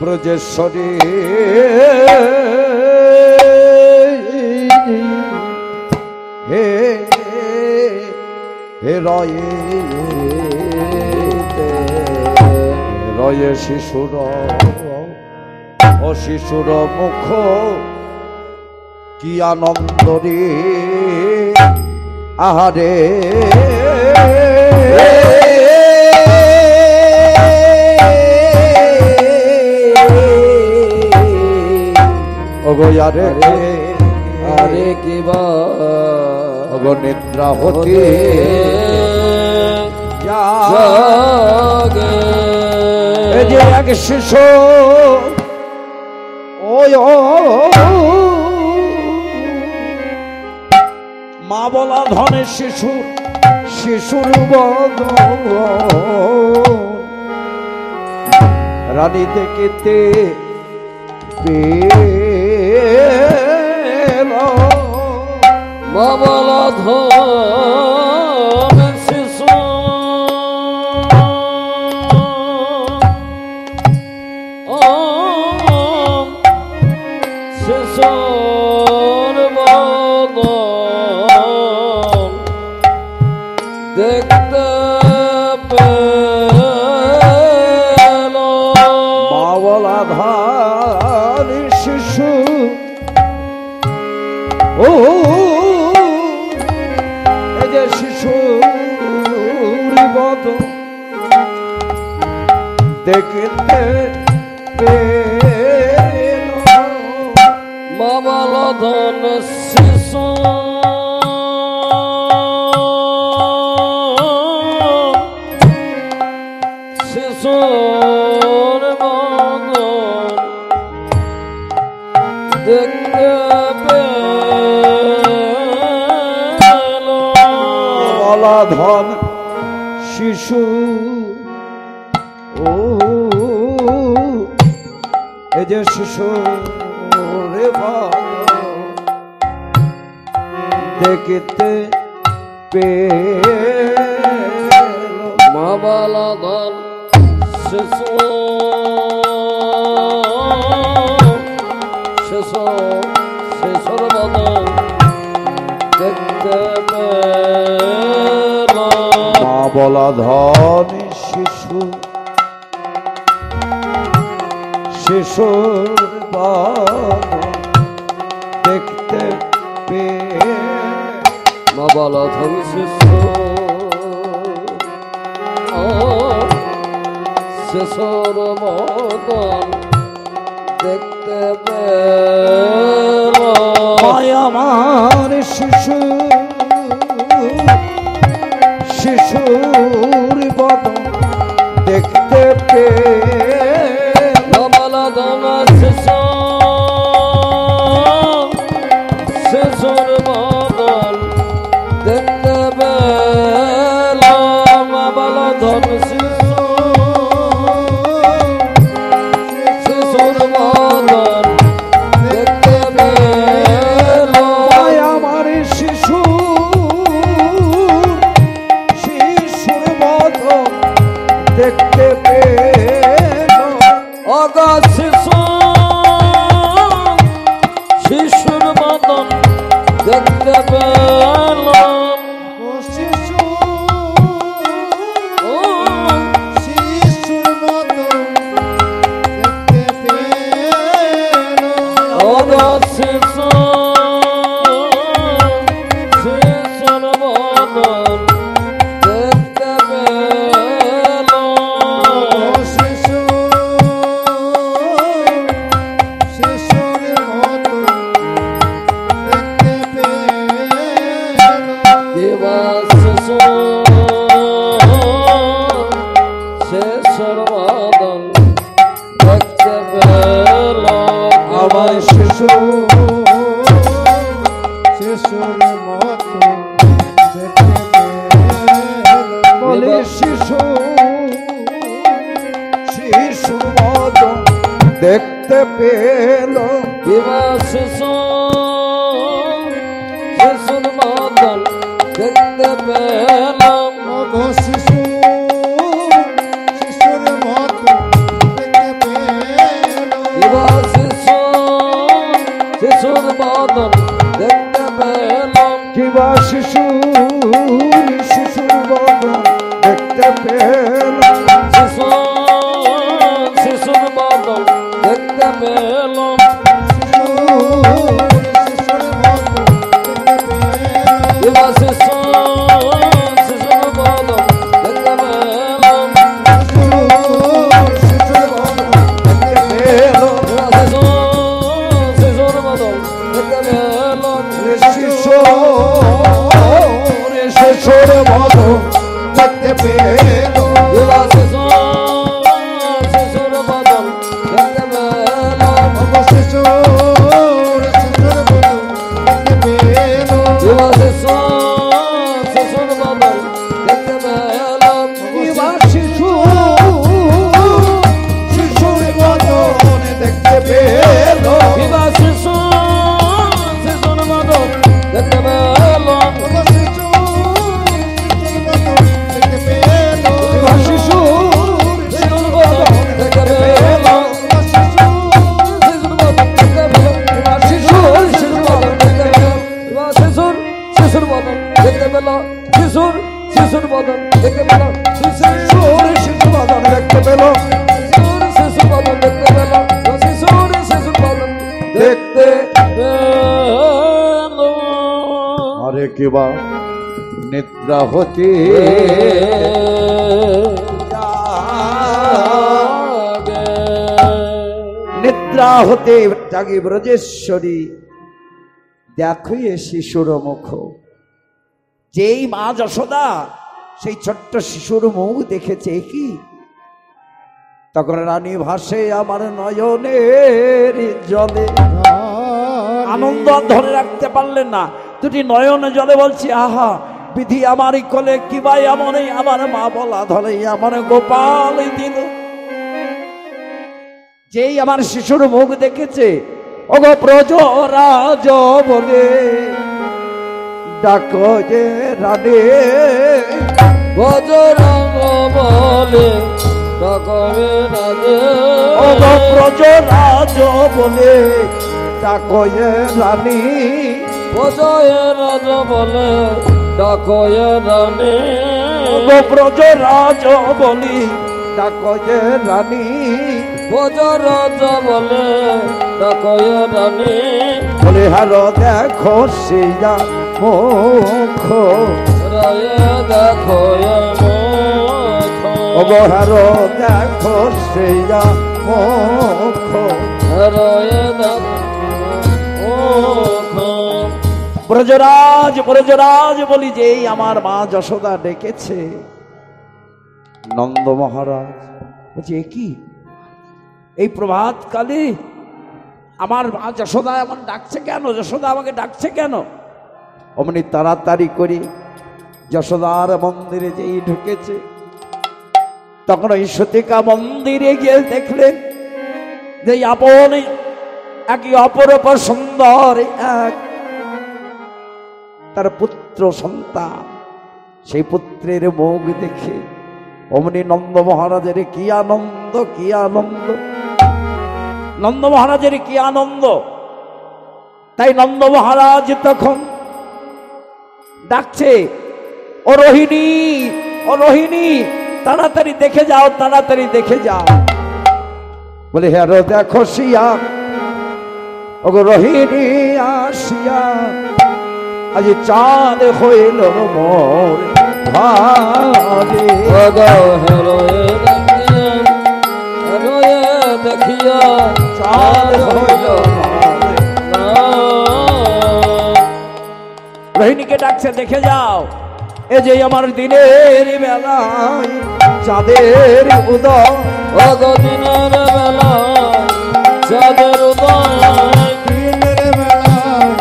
ব্রজেশ্বরী, হে হে রয়ে লয়ে শিশুর ও শিশুর মুখ কি আনন্দ রে আহারে ওগো আরে আরে কিবা ওগো নিদ্রা হতে জাগে এই যে এক শিশু ওই মা বলা ধনের শিশুর বদন রানী দেখিতে পেল মা বলা ধন শিশু শিশুর বদন দেখতে পেল মা বলা ধান শিশু ও এই যে শিশুর বদন দেখিতে পেল মা বলা ধন শিশু শিশুর বদন দেখতে পেল বলা ধন শিশু ও এই যে শিশু রে দেখিতে পেল মা বলা ধন শিশু শিশু শিশুর বদন দেখতে পেল মা বলা ধন শিশু শিশুর বদন দেখতে পেল মা বলা ধন শিশু শিশুর বদন দেখতে পেল আমার শিশু শিশুর বদন দেখতে পেল মা বলা ধন শিশু শিশুর বদন দেখতে পেল মা বলা ধন শিশু শিশুর বদন দেখতে পেল আমার শিশু শিশুর বদন দেখতে পেল অগা শিশু শিশুর বদন দেখতে পেল ও শিশু ও শিশুর মতো দেখতে পেল অগা শিশু শিশুর বদন দেখতে পেল ও শিশু শিশুর মতো দেখতে পেল দেবা শিশু শিশুর বদন দেখতে পেল আমার শিশু শিশুর মতো দেখতে পেল বলে শিশু শিশুর বদন দেখতে পেল দেবা শিশু শিশুর বদন দেখতে পেল ও শিশু শিশুর মতো দেখতে পেল দেবা শিশু শিশুর বদন দেখতে পেল কিবা শিশু শিশুর বদন দেখতে পেল শিশু পেল বিভা শিশু শিশুর বদন দেখতে পেল শিশুর শিশুর বদন দেখতে পেল বিভা শিশু শিশুর বদন দেখতে পেল বিভা শিশু শিশুর বদন দেখতে পেল বিভা শিশু শিশুর বদন দেখতে পেল বিভা শিশু শিশুর বদন দেখতে পেল শিশুর বদন দেখতে পেল বিভা শিশু শিশুর বদন দেখতে পেল বিভা শিশুর শিশুর বদন দেখতে পেল শিশুর শিশুর বদন দেখতে পেল শিশুর শিশু বদন দেখতে পেল শিশুর বদন দেখতে পেল শিশুর শিশুর বদন দেখতে পেল আরে কিবা নিদ্রা হতে নিদ্রা হতে জাগি ব্রজেশ্বরী দেখো এ শিশুর মুখ। যেই মা যশোদা সেই ছোট্ট শিশুর মুখ দেখেছে কি, তখন রানী ভাসে আমার নয়নের জলে। আনন্দ আর ধরে রাখতে পারলেন না, দুটি নয়নে জলে বলছি আহা বিধি আমারই কোলে কিবা এমন আমার মা বলা ধরে আমার গোপাল দিল। যেই আমার শিশুর মুখ দেখেছে ওগো ব্রজরাজ বলে ডাকো যে রানী বজরঙ্গ বলে ডাকবে রাজে ওগো ব্রজরাজ বলে ডাকো যে রানী বজয় রাজ বলে ডাকয়ে রানী ওগো ব্রজরাজ বলি ডাকো যে রানী বজরাজ বলে ডাকয়ে রানী বলে হারো দেখো সিয়া মুখ রায় দেখো মুখ ওগো হারো দেখো সিয়া মুখ রায় দেখো মুখ ব্রজরাজ ব্রজরাজ বলি যেই আমার মা যশোদা ডেকেছে নন্দ মহারাজ বলছে কি এই প্রভাত কালে আমার মা যশোদা এমন ডাকছে কেন, যশোদা আমাকে ডাকছে কেন? অমনি তাড়াতাড়ি করি যশোদার মন্দিরে যেই ঢুকেছে, তখন ওই সতিকা মন্দিরে গিয়ে দেখলেন যে আপন একই অপরূপ সুন্দর এক তার পুত্র সন্তান, সেই পুত্রের মুখ দেখে অমনি নন্দ মহারাজের কি আনন্দ, কি আনন্দ, নন্দ মহারাজের কি আনন্দ। তাই নন্দ মহারাজ তখন ডাকছে ও রোহিণী, ও রোহিণী তাড়াতাড়ি দেখে যাও, তাড়াতাড়ি দেখে যাও। বলে হ্যাঁ দেখো শিয়া ওগো রোহিণী আসিয়া আজ চাঁদ হইল মোর ভারে রয়ে দেখিয়া চাঁদ হইল রোহিণীকে ডাকছে দেখে যাও, এ যে আমার দিনের বেলায় চাঁদের উদয়, দিনের বেলা চাঁদের উদয় দিনের বেলায়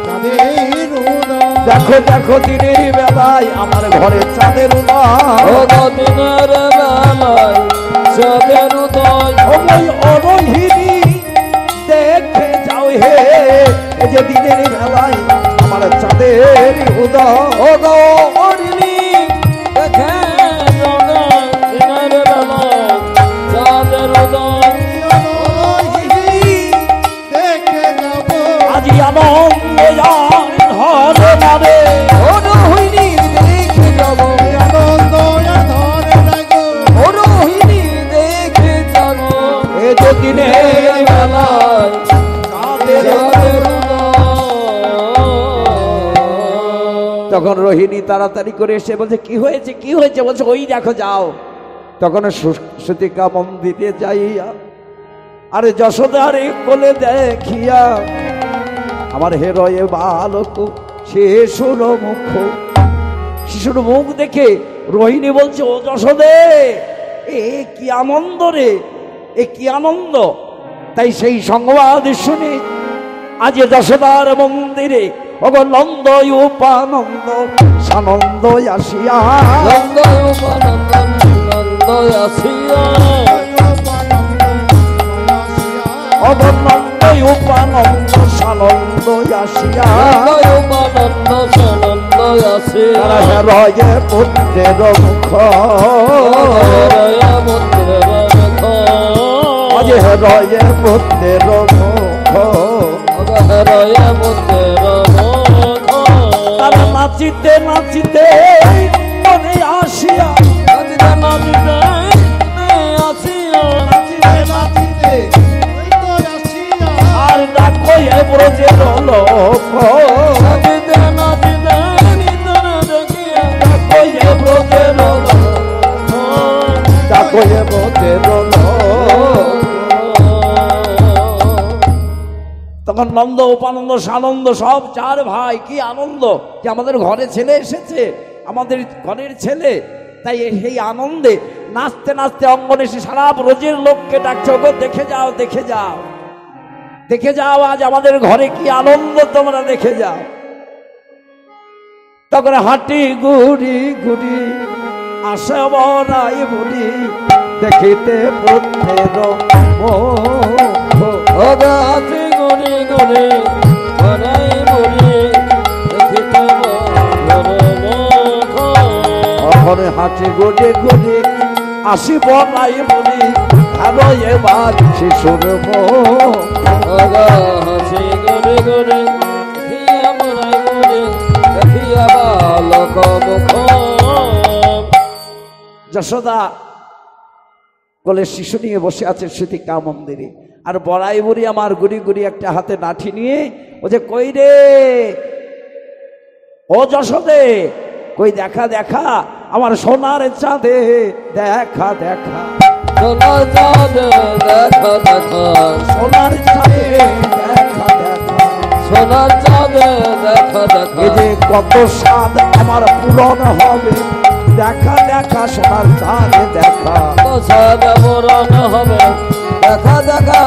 চাঁদের উদয় দেখো দেখো দিনের বেলায় আমার ঘরে চাঁদের উদয়, দিনের বেলায় চাঁদের উদয় ওই অরোহিণী দেখে যাও হে, এ যে দিনের বেলায় আমার চাঁদের উদয়, ও গো অরিণী দেখে জগা দিনের বেলায় চাঁদের উদয় দেখে যাব আজি আনন্দ ধরে নারে ও রোহিণী দেখে যাব আনন্দ ধরে রাখো ও রোহিণী দেখে যাব এ যে দিনের বেলায় চাঁদের চাঁদের উদয় তখন রোহিণী তাড়াতাড়ি করে এসে বলছে কি হয়েছে, কি হয়েছে? বলছে ওই দেখো যাও। তখন সতিকা মন্দিরে যাইয়া আরে যশোদার কোলে দেখিয়া আমার হেরয়ে বালক শিশুর মুখ, শিশুর মুখ দেখে রোহিণী বলছে, ও যশোদে, এ কি আনন্দ রে, এ কি আনন্দ। তাই সেই সংবাদ শুনে আজ যশোদার মন্দিরে ওগো নন্দ উপানন্দ সানন্দ আসিয়া, নন্দ উপানন্দ নন্দ আসিয়া, ওগো নন্দ উপানন্দ সানন্দ আসিয়া, নন্দ উপানন্দ সানন্দ আসিয়া, রয়ে পুত্রের মুখ, রয়ে পুত্রের মুখ, আজ রয়ে পুত্রের মুখ, রয়ে পুত্রের মুখ। তারা নাচিতে নাচিতে মনে আসিয়া, নাচিতে নাচিতে আসিয়া, নাচিতে নাচিতে ওই তো আসিয়া, আর ডাকো এ ব্রজের লোক, নাচিতে নাচিতে নিতর দেখিয়া, ডাকো এ ব্রজের লোক, ডাকো এ ব্রজের লোক। তখন নন্দ উপানন্দ সানন্দ সব চার ভাই কি আনন্দ যে আমাদের ঘরে ছেলে এসেছে, আমাদের ঘরের ছেলে। তাই সেই আনন্দে নাচতে নাচতে অঙ্গনে এসে সারা ব্রজের লোককে ডাকছে, ওগো দেখে যাও, দেখে যাও, দেখে যাও, আজ আমাদের ঘরে কি আনন্দ, তোমরা দেখে যাও। তখন হাঁটি গুড়ি গুড়ি আসে বড়াই বুড়ি, দেখিতে পুত্রের মুখ, ওগো হাতি গুড়ি গুড়ি বড়াই বুড়ি, দেখিতে পুত্রের মুখ। ওখানে হাঁটি গুড়ি গুড়ি আসি বড়াই বুড়ি, ভালো এবার শিশুর মুখ, ওগো হাসি গুড়ি গুড়ি দেখিয়া বড়াই বুড়ি, দেখিয়া বালক মুখ। যশোদা কোলে শিশু নিয়ে বসে আছে সীতিকা মন্দিরে, আর বড়াই বুড়ি আমার গুড়ি গুড়ি একটা হাতে লাঠি নিয়ে ও যে, কই রে ও যশোদে, কই দেখা দেখা আমার সোনার চাঁদে, দেখা দেখা সোনার চাঁদে দেখা দেখা, সোনার চাঁদে দেখা দেখা, সোনার চাঁদে দেখা দেখা, এই যে কত স্বাদ আমার পূরণ হবে, দেখা দেখা সোনার চাঁদে দেখা, তো সাদা পুরাণ হবে, দেখা দেখা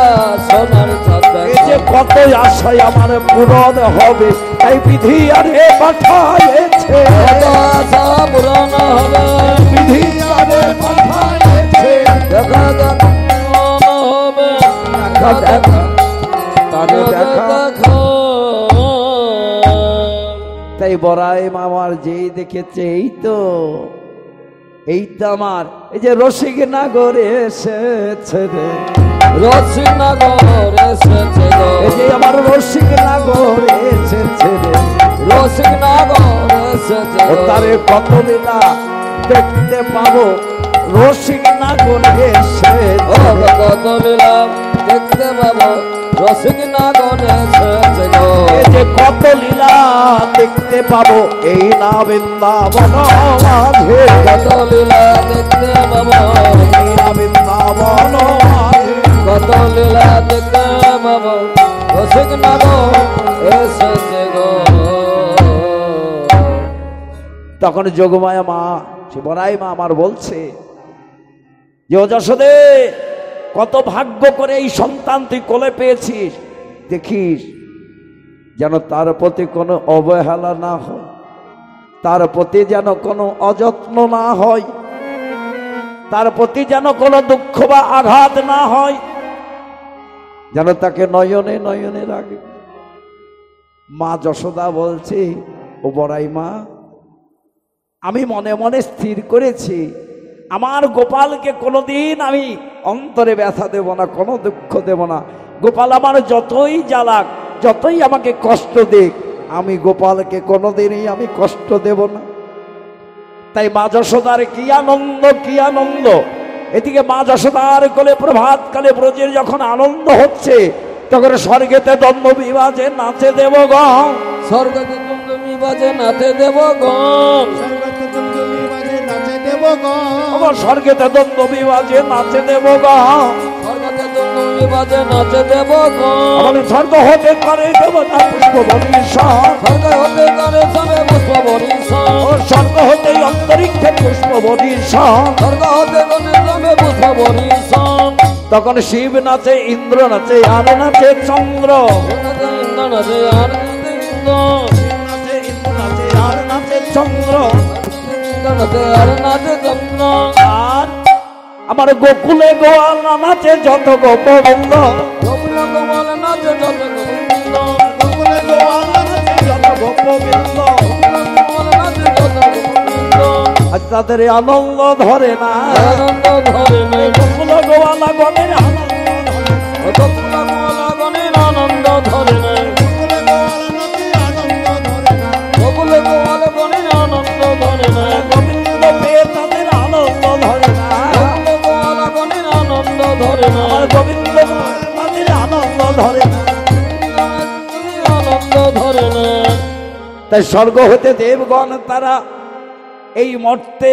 সোনার চাঁদ এই দেখা, যে কত আশায় আমার পূরণ হবে, তাই বিধি আরে পাঠায়েছে, কত আশা পুরাণ হবে, বিধি আরে পাঠায়েছে, দেখা দেখা পুরাণ হবে, দেখা দেখা তারে দেখা। দেখা। তাই বড়াই মামার যেই দেখেছে, এই তো আমার এই যে রসিক নাগরে এসেছে রে, রসিকনগর এসেছে গো, এই যে আমার রসিক নাগরে এসেছে রে, রসিকনগর এসেছে ও গো, তারে কত লীলা দেখতে পাবো, রসিক নাগরে এসেছে ও রে। কত লীলা দেখতে পাবো, রসিকনগর এসেছে গো, এই যে কত লীলা দেখতে পাবো, এই না বৃন্দাবন মাঝে, কত লীলা দেখতে পাবো, এই না বৃন্দাবন মাঝে। কত লীলা দেখতে পাবো, রসিকনগর এসেছে গো। তখন যোগমায়া মা, সে বড়াই মা আমার বলছে যে, ও যশোদে, কত ভাগ্য করে এই সন্তান তুই কোলে পেয়েছিস, দেখিস যেন তার প্রতি কোনো অবহেলা না হয়, তার প্রতি যেন কোনো অযত্ন না হয়, তার প্রতি যেন কোনো দুঃখ বা আঘাত না হয়, যেন তাকে নয়নে নয়নে রাখে। মা যশোদা বলছে, ও বড়াই মা, আমি মনে মনে স্থির করেছি আমার গোপালকে কোনোদিন আমি অন্তরে ব্যথা দেব না, কোনো দুঃখ দেব না। গোপাল আমার যতই জ্বালাক, যতই আমাকে কষ্ট দিক, আমি গোপালকে কোনোদিনই আমি কষ্ট দেব না। তাই মা যশোদার কি আনন্দ, কি আনন্দ। এদিকে মা যশোদার কোলে প্রভাতকালে ব্রজের যখন আনন্দ হচ্ছে, তখন স্বর্গেতে দ্বন্দ্ব বিবাজে নাচে দেবগণ, স্বর্গতে তুলতুলি বাজে নাচে দেবগণ, সর্বতুলতুলি বাজে নাচে দেবগণ, স্বর্গেতে দ্বন্দ্ব বিবাজে নাচে দেবগণ, স্বর্গতে তুলতুলি বাজে নাচে দেবগণ, আমাদের স্বর্গ হতে পারে দেবতা পুষ্প বর্ষণ, স্বর্গ হতে পারে সবে পুষ্প বর্ষণ, বর্ষণ ও স্বর্গ হতে অন্তরিক্ষে পুষ্প বর্ষণ। স্বর্গ হতে গণের নামে পুষ্প বর্ষণ। তখন শিব নাচে, ইন্দ্র নাচে, আর নাচে চন্দ্র। ইন্দ্র নাচে আর নাচে ইন্দ্র, নাচে ইন্দ্র নাচে আর নাচে চন্দ্র। ইন্দ্র নাচে আর নাচে চন্দ্র। আর আমার গোকুলে গোয়ালা নাচে যত গোপবৃন্দ। গোকুল গোপাল নাচে যত গোবিন্দ, গোকুলে গোয়ালা নাচে যত গোপবৃন্দ। গোপাল নাচে যত গোবিন্দ। আজ তাদের আনন্দ ধরে না, আনন্দ ধরে না, গোকুল গোয়ালা গণের আনন্দ ধরে না। গোকুল গোপাল গণের আনন্দ ধরে না, গোকুল গোপাল গণের আনন্দ ধরে না, গোবিন্দ পেয়ে তাদের আনন্দ ধরে না। গোকুল গোপাল গণের আনন্দ ধরে না, আমার গোবিন্দ তাদের আনন্দ ধরে না। আনন্দ ধরে না। তাই স্বর্গ হতে দেবগণ তারা এই মর্তে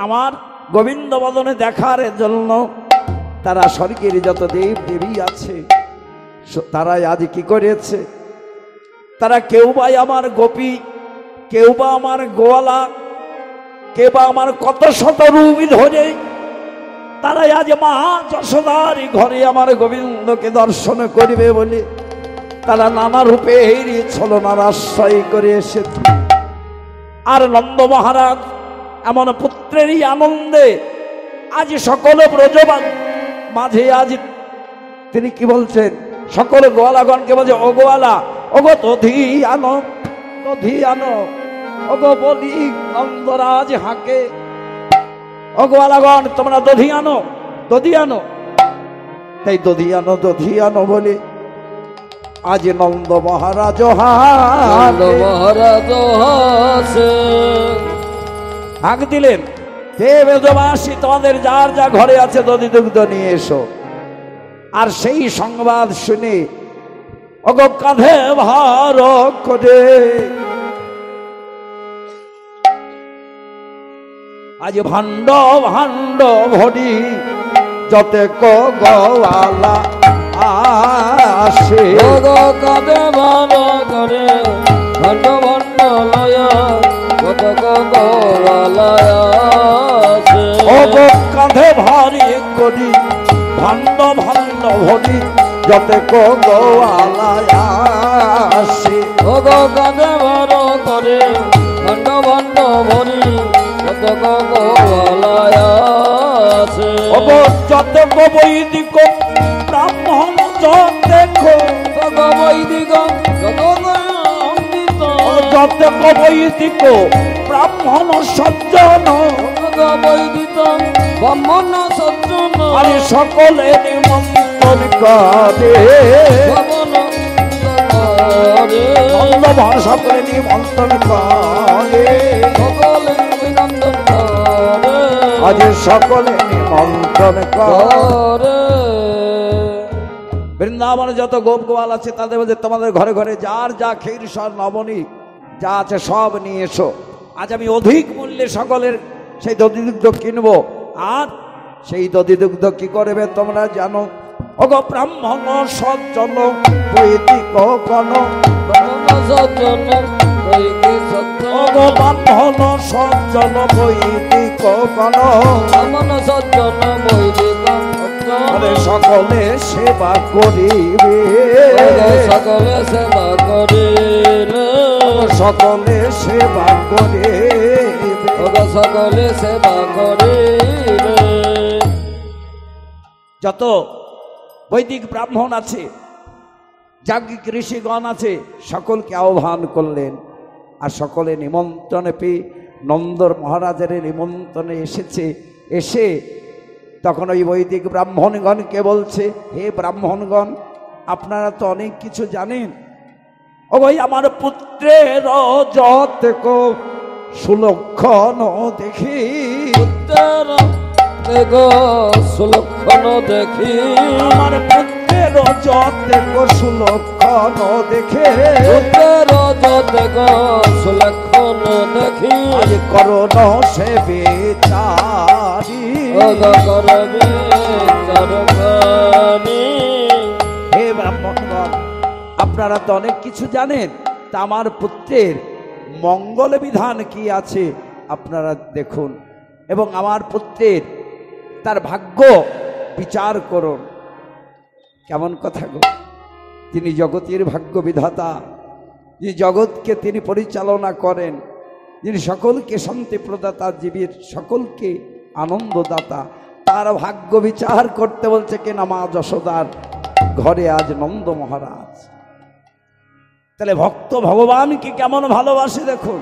আমার গোবিন্দ বদনে দেখার জন্য তারা স্বর্গের যত দেব দেবী আছে তারা আজ কি করেছে, তারা কেউ বা আমার গোপী, কেউ বা আমার গোয়ালা, কেউ বা আমার কত শত রূপ ধরে তারা আজ মা যশোদার ঘরে আমার গোবিন্দকে দর্শন করিবে বলে তারা নানা রূপে এই ছলনার আশ্রয় করে এসেছে। আর নন্দ মহারাজ এমন পুত্রেরই আনন্দে আজ সকল ব্রজবান মাঝে আজ তিনি কি বলছেন, সকল গোয়ালাগণকে বলছে, ও গোয়ালা, ওগো দধি আনো, দধি আনো, ওগো বলি নন্দরাজ হাঁকে, ও গোয়ালাগণ তোমরা দধি আনো, দধি আনো। তাই দধি আনো, দধি আনো বলে আজ নন্দ মহারাজ নন্দ মহারাজ হাসে হাঁক দিলেন, হে ব্রজবাসী তোমাদের যার যা ঘরে আছে দধি দুগ্ধ নিয়ে এসো। আর সেই সংবাদ শুনে ওগো কাঁধে ভার করে আজ ভাণ্ড ভাণ্ড ভরি যতে গোয়ালা আসে। ওগো কাঁধে ভালো করে ভণ্ড ভণ্ড লয়া কত গোয়ালয় আসে। ওগো কাঁধে ভারী করি ভাণ্ড ভাণ্ড ভরি যতে গোয়ালা আসে। ওগো কাঁধে ভালো করে ভণ্ড ভণ্ড ভরি কত গোয়ালয় আসে। ওগো যতে বৈদিক ব্রাহ্মণ দেখো, ওগো বৈদিক যত অমৃত, যতে বৈদিক ব্রাহ্মণ সজ্জন ওগো বৈদিক ব্রাহ্মণ সজ্জন, আরে সকলে নিমন্ত্রণ করে। ভবন করে নন্দ মহারাজ সকলে নিমন্ত্রণ করে, সকলে অভিনন্দন করে আজ সকলে নিমন্ত্রণ করে। বৃন্দাবনে যত গোপ গোয়াল আছে তাদের মধ্যে তোমাদের ঘরে ঘরে যার যা ক্ষীর সর নবনী যা আছে সব নিয়ে এসো। আজ আমি অধিক মূল্যে সকলের সেই দধি দুগ্ধ কিনবো। আর সেই দধি দুগ্ধ কি করবে তোমরা জানো, ওগো ব্রাহ্মণ সজ্জন বৈদিক গণ, ব্রাহ্মণ সজ্জন বৈদিক সজ্জন, ওগো ব্রাহ্মণ সজ্জন বৈদিক গণ, ব্রাহ্মণ সজ্জন বৈদিক সজ্জন, আরে সকলে সেবা করিবে, ওগো সকলে সেবা করিলে, সকলে সেবা করিবে, ওগো সকলে সেবা করিলে। যত বৈদিক ব্রাহ্মণ আছে, যাজ্ঞিক ঋষিগণ আছে, সকলকে আহ্বান করলেন। আর সকলে নিমন্ত্রণে পেয়ে নন্দর মহারাজের নিমন্ত্রণে এসেছে। এসে তখন ওই বৈদিক ব্রাহ্মণগণকে বলছে, হে ব্রাহ্মণগণ, আপনারা তো অনেক কিছু জানেন। ও ভাই, আমার পুত্রের যত সুলক্ষণ দেখি, পুত্রের দেখো সুলক্ষণ দেখি, আমার পুত্রের যত সুলক্ষণ দেখে, পুত্রের দেখো সুলক্ষণ দেখি, আজ করণ সে বেচারি, ওগো করবে চরণী। হে ব্রাহ্মণগণ, আপনারা তো অনেক কিছু জানেন। তা আমার পুত্রের মঙ্গল বিধান কি আছে আপনারা দেখুন, এবং আমার পুত্রের তার ভাগ্য বিচার করুন। কেমন কথা গো! তিনি জগতের ভাগ্য বিধাতা, যে জগৎকে তিনি পরিচালনা করেন, যিনি সকলকে শান্তি প্রদাতা, জীবের সকলকে আনন্দদাতা, তার ভাগ্য বিচার করতে বলছে কিনা মা যশোদার ঘরে আজ নন্দ মহারাজ। তাহলে ভক্ত ভগবানকে কেমন ভালোবাসে দেখুন।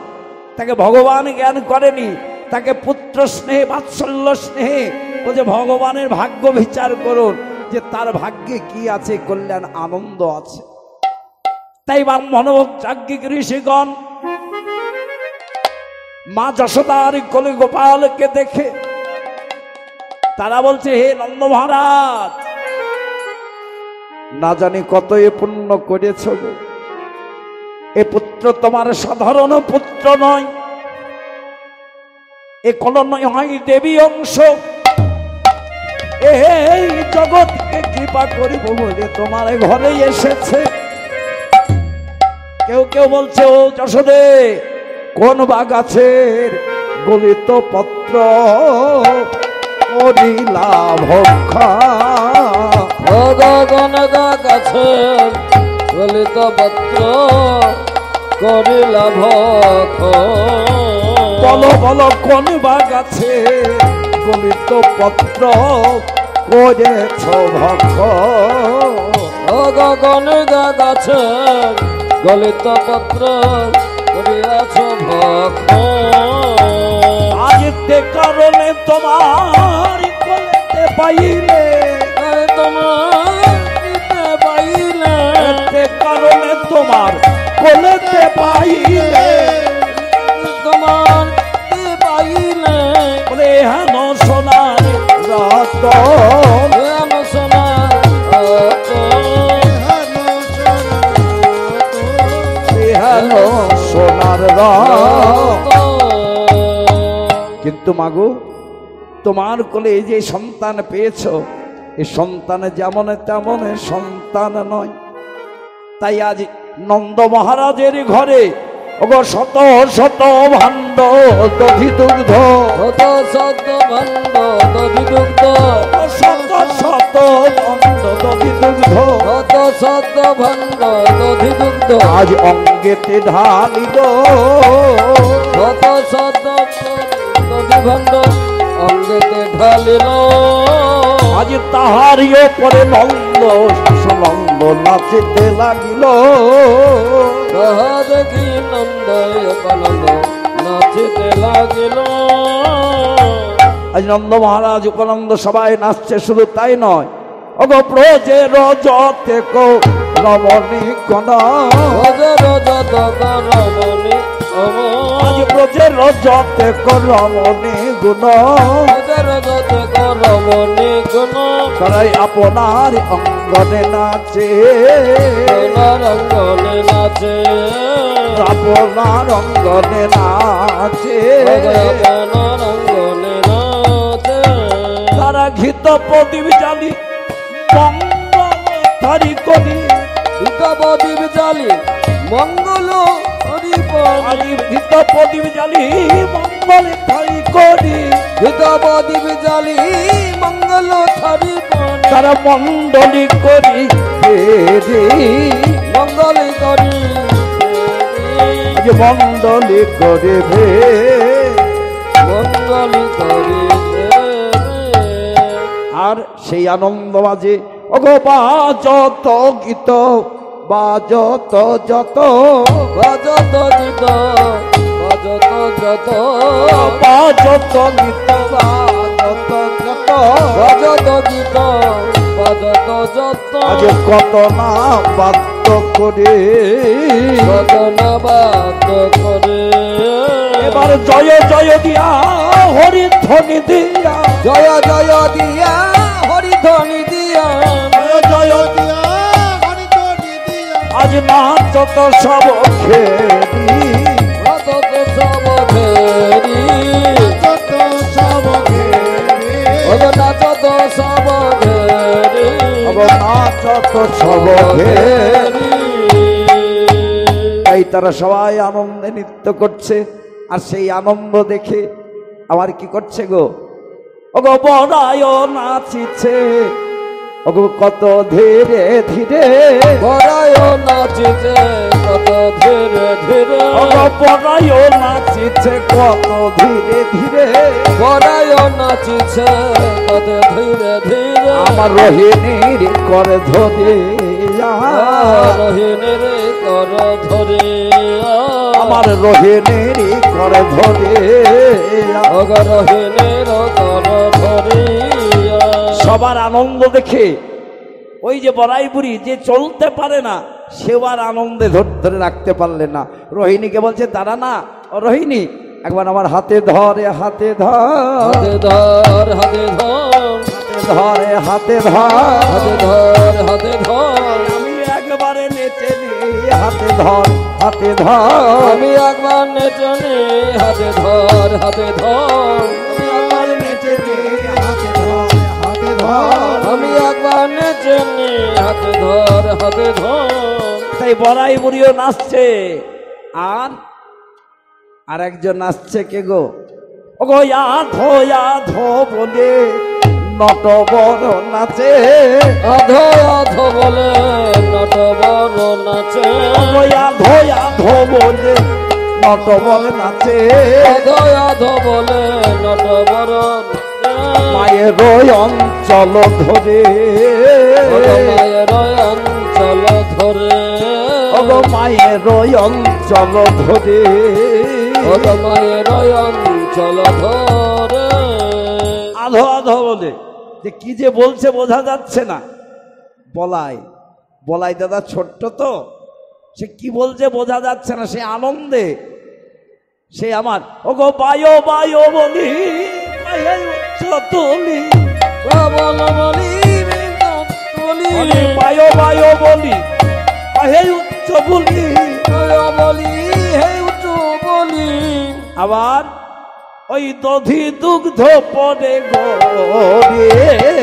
তাকে ভগবান জ্ঞান করেনি, তাকে পুত্র স্নেহে বাৎসল্য স্নেহে বলছে ভগবানের ভাগ্য বিচার করুন, যে তার ভাগ্যে কি আছে, কল্যাণ আনন্দ আছে। তাই মনোভব যাজ্ঞিক ঋষিগণ মা যশোদার কোলে গোপালকে দেখে তারা বলছে, হে নন্দ মহারাজ, না জানি কত এ পুণ্য করেছ গো, এ পুত্র তোমার সাধারণ পুত্র নয়, এ কোন হয় দেবী অংশ, এই জগৎকে কৃপা করিব বলে তোমার ঘরে এসেছে। কেউ কেউ বলছে, ও যশোদে, কোন বা গাছের গলিত পত্র করিলা ভক্ষা, গগন গাছের গলিত পত্র করিলা ভক্ষা। বলো বলো কোন বা গাছের গলিত পত্র করেছ ভক্ষা। গগন গাছের গলিত পত্র করিয়াছ ভক্ষা। আজ তে কারণে তোমার কোলেতে পাইলে, তোমার পাইলে, তে কারণে তোমার কোলেতে পাইলে, তোমার পাইলে বলে হেন সোনার রত, হেন সোনার রত, হেন সোনার রত। কিন্তু মাগো, তোমার কোলে এই যে সন্তান পেয়েছ, এই সন্তান যেমন তেমন সন্তান নয়। তাই আজ নন্দ মহারাজের ঘরে ওগো শত শত ভাণ্ড দধি দুগ্ধ, শত শত ভাণ্ড দধি দুগ্ধ, শত শত ভাণ্ড দধি দুগ্ধ, শত শত ভাণ্ড দধি দুগ্ধ আজ অঙ্গেতে ঢালিল, শত শত দধি ভাণ্ড অঙ্গেতে ঢালিল। আজ তাহারই ওপরে নন্দ সুনন্দ নাচিতে লাগিল, তাহা দেখি নন্দ উপনন্দ নাচিতে লাগিল। আজ নন্দ মহারাজ উপনন্দ সবাই নাচছে, শুধু তাই নয়, ওগো ব্রজের যতে কো রমণী কোন, ব্রজের যত রমণী আজ ব্রজের যতে কো রমণী গুণ, ব্রজের যত রমণী গুণ, তারাই আপনার অঙ্গনে নাচে, আপনার অঙ্গনে নাচে, আপনার অঙ্গনে নাচে, আপনার অঙ্গনে নাচে। তারা ঘিত প্রদীপ জ্বালি মঙ্গল তারি করি, ঘৃত প্রদীপ জ্বালি মঙ্গল হরিপণি, ঘিত প্রদীপ জ্বালি মঙ্গল তারি করি, ঘৃত প্রদীপ জ্বালি মঙ্গল হরিপণি, তারা মণ্ডলী করি ফেরি, মঙ্গল করি আজ মণ্ডলী করে ভে, মঙ্গল করি। আর সেই আনন্দ বাজে ওগো বাজত গীত, বাজত যত, বাজত গীত, বাজত যত, বাজত গীত, বাজত যত, বাজত গীত, বাজত যত। আজ কত না বাদ্য করে, কত না বাদ্য করে, এবার জয় জয় দিয়া হরি ধ্বনি দিয়া, জয় জয় দিয়া হরি ধ্বনি দিয়া, জয় দিয়া হরিধ্বনি দিয়া, আজ নাচত সব খেরি, নাচত সব ঘেরি, যত সব ঘেরে, নাচত সব ঘেরি, নাচত সব ঘেরি। তাই তাই তারা সবাই আনন্দে নৃত্য করছে। আর সেই আনন্দ দেখে আমার কি করছে গো, ওগো বড়ায় নাচিছে, ওগো কত ধীরে ধীরে, বড়ায় নাচিছে কত ধীরে ধীরে, ওগো বড়ায় নাচিছে কত ধীরে ধীরে, বড়ায় নাচিছে কত ধীরে ধীরে, আমার রোহিণীর করে ধরে, রোহিণীর কর ধরে, আমার রোহিণীর করে ধরে, ওগো রোহিণীর কর ধরে। সবার আনন্দ দেখে ওই যে বড়াই বুড়ি যে চলতে পারে না, সেও আর আনন্দে ধরে রাখতে পারলে না। রোহিণীকে বলছে দাঁড়া না, ও রোহিণী একবার আমার হাতে ধরে, হাতে ধর, হাতে ধর, হাতে ধর, ধরে হাতে ধর, হাতে ধর, হাতে ধর, আমি একবারে নেচে নি, হাতে ধর, হাতে ধর, আমি একবার নেচে নি, হাতে ধর, হাতে ধর, আমি একবার নেচে নি, হাতে ধর, হাতে ধর। আমি একবার নেচে নি, হাতে ধর, হাতে ধর। তাই বড়াই বুড়িও নাচছে, আর একজন নাচছে কে গো, ও গো আধো আধো বলে নট বড় নাচে, আধো আধো বলে নট বড় নাচে, ও গো আধো আধো বলে নট বড় নাচে, আধো আধো বলে নট বড় নাচে। মায়ের অঞ্চল ধরে, ওগো মায়ের অঞ্চল ধরে, ও গো মায়ের অঞ্চল ধরে, ওগো মায়ের অঞ্চল ধরে। আধো আধো বলে যে কি যে বলছে বোঝা যাচ্ছে না। বলাই বলাই দাদা ছোট্ট তো, সে কি বলছে বোঝা যাচ্ছে না, সে আনন্দে সে আমার ওগো বায়ো বায়ো বলি তুলি, বল বলি বলি, বায়ো বায়ো বলি হে উচ্চ বলি, বলি হে উঁচু বলি, আবার ওই দধি দুগ্ধ পরে গরে,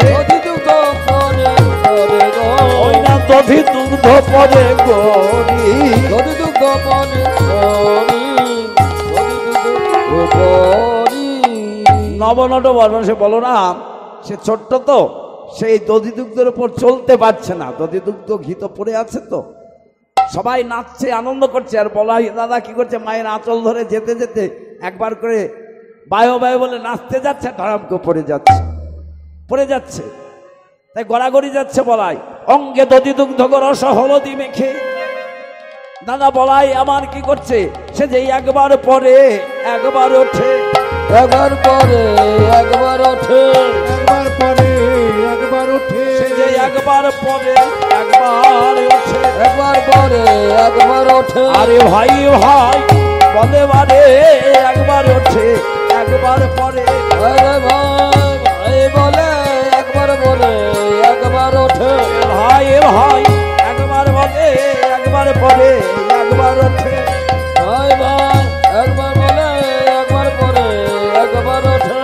দধি দুগ্ধ পরে পরে গো, ওই না দধি দুগ্ধ পরে গরি, দধি দুগ্ধ পরে পরি, দধি দুগ্ধ পরি। নবনট বর্ণ সে বলরাম, সে ছোট্ট তো, সেই দধি দুগ্ধের উপর চলতে পারছে না, দধি দুগ্ধ ঘি তো পড়ে আছে তো। সবাই নাচছে আনন্দ করছে, আর বলাই দাদা কি করছে, মায়ের আঁচল ধরে যেতে যেতে একবার করে বায়ো বায়ো বলে নাচতে যাচ্ছে, ধরামকে পড়ে যাচ্ছে, পড়ে যাচ্ছে, তাই গড়াগড়ি যাচ্ছে বলাই, অঙ্গে দধি দুগ্ধ রস হলদি মেখে। দাদা বলাই আমার কি করছে, সে যে একবার পরে একবার ওঠে, একবার পরে একবার ওঠে, একবার পরে একবার উঠে, সে যে একবার পরে একবার ওঠে, একবার পরে একবার ওঠে। আরে ভাই ভাই বলে বারে একবার ওঠে একবার পরে, আরে ভাই ভাই বলে একবার বলে একবার ওঠে, ভাই ভাই একবার বলে একবার পরে একবার ওঠে, ভাই ভাই একবার বলে একবার পরে একবার ওঠে।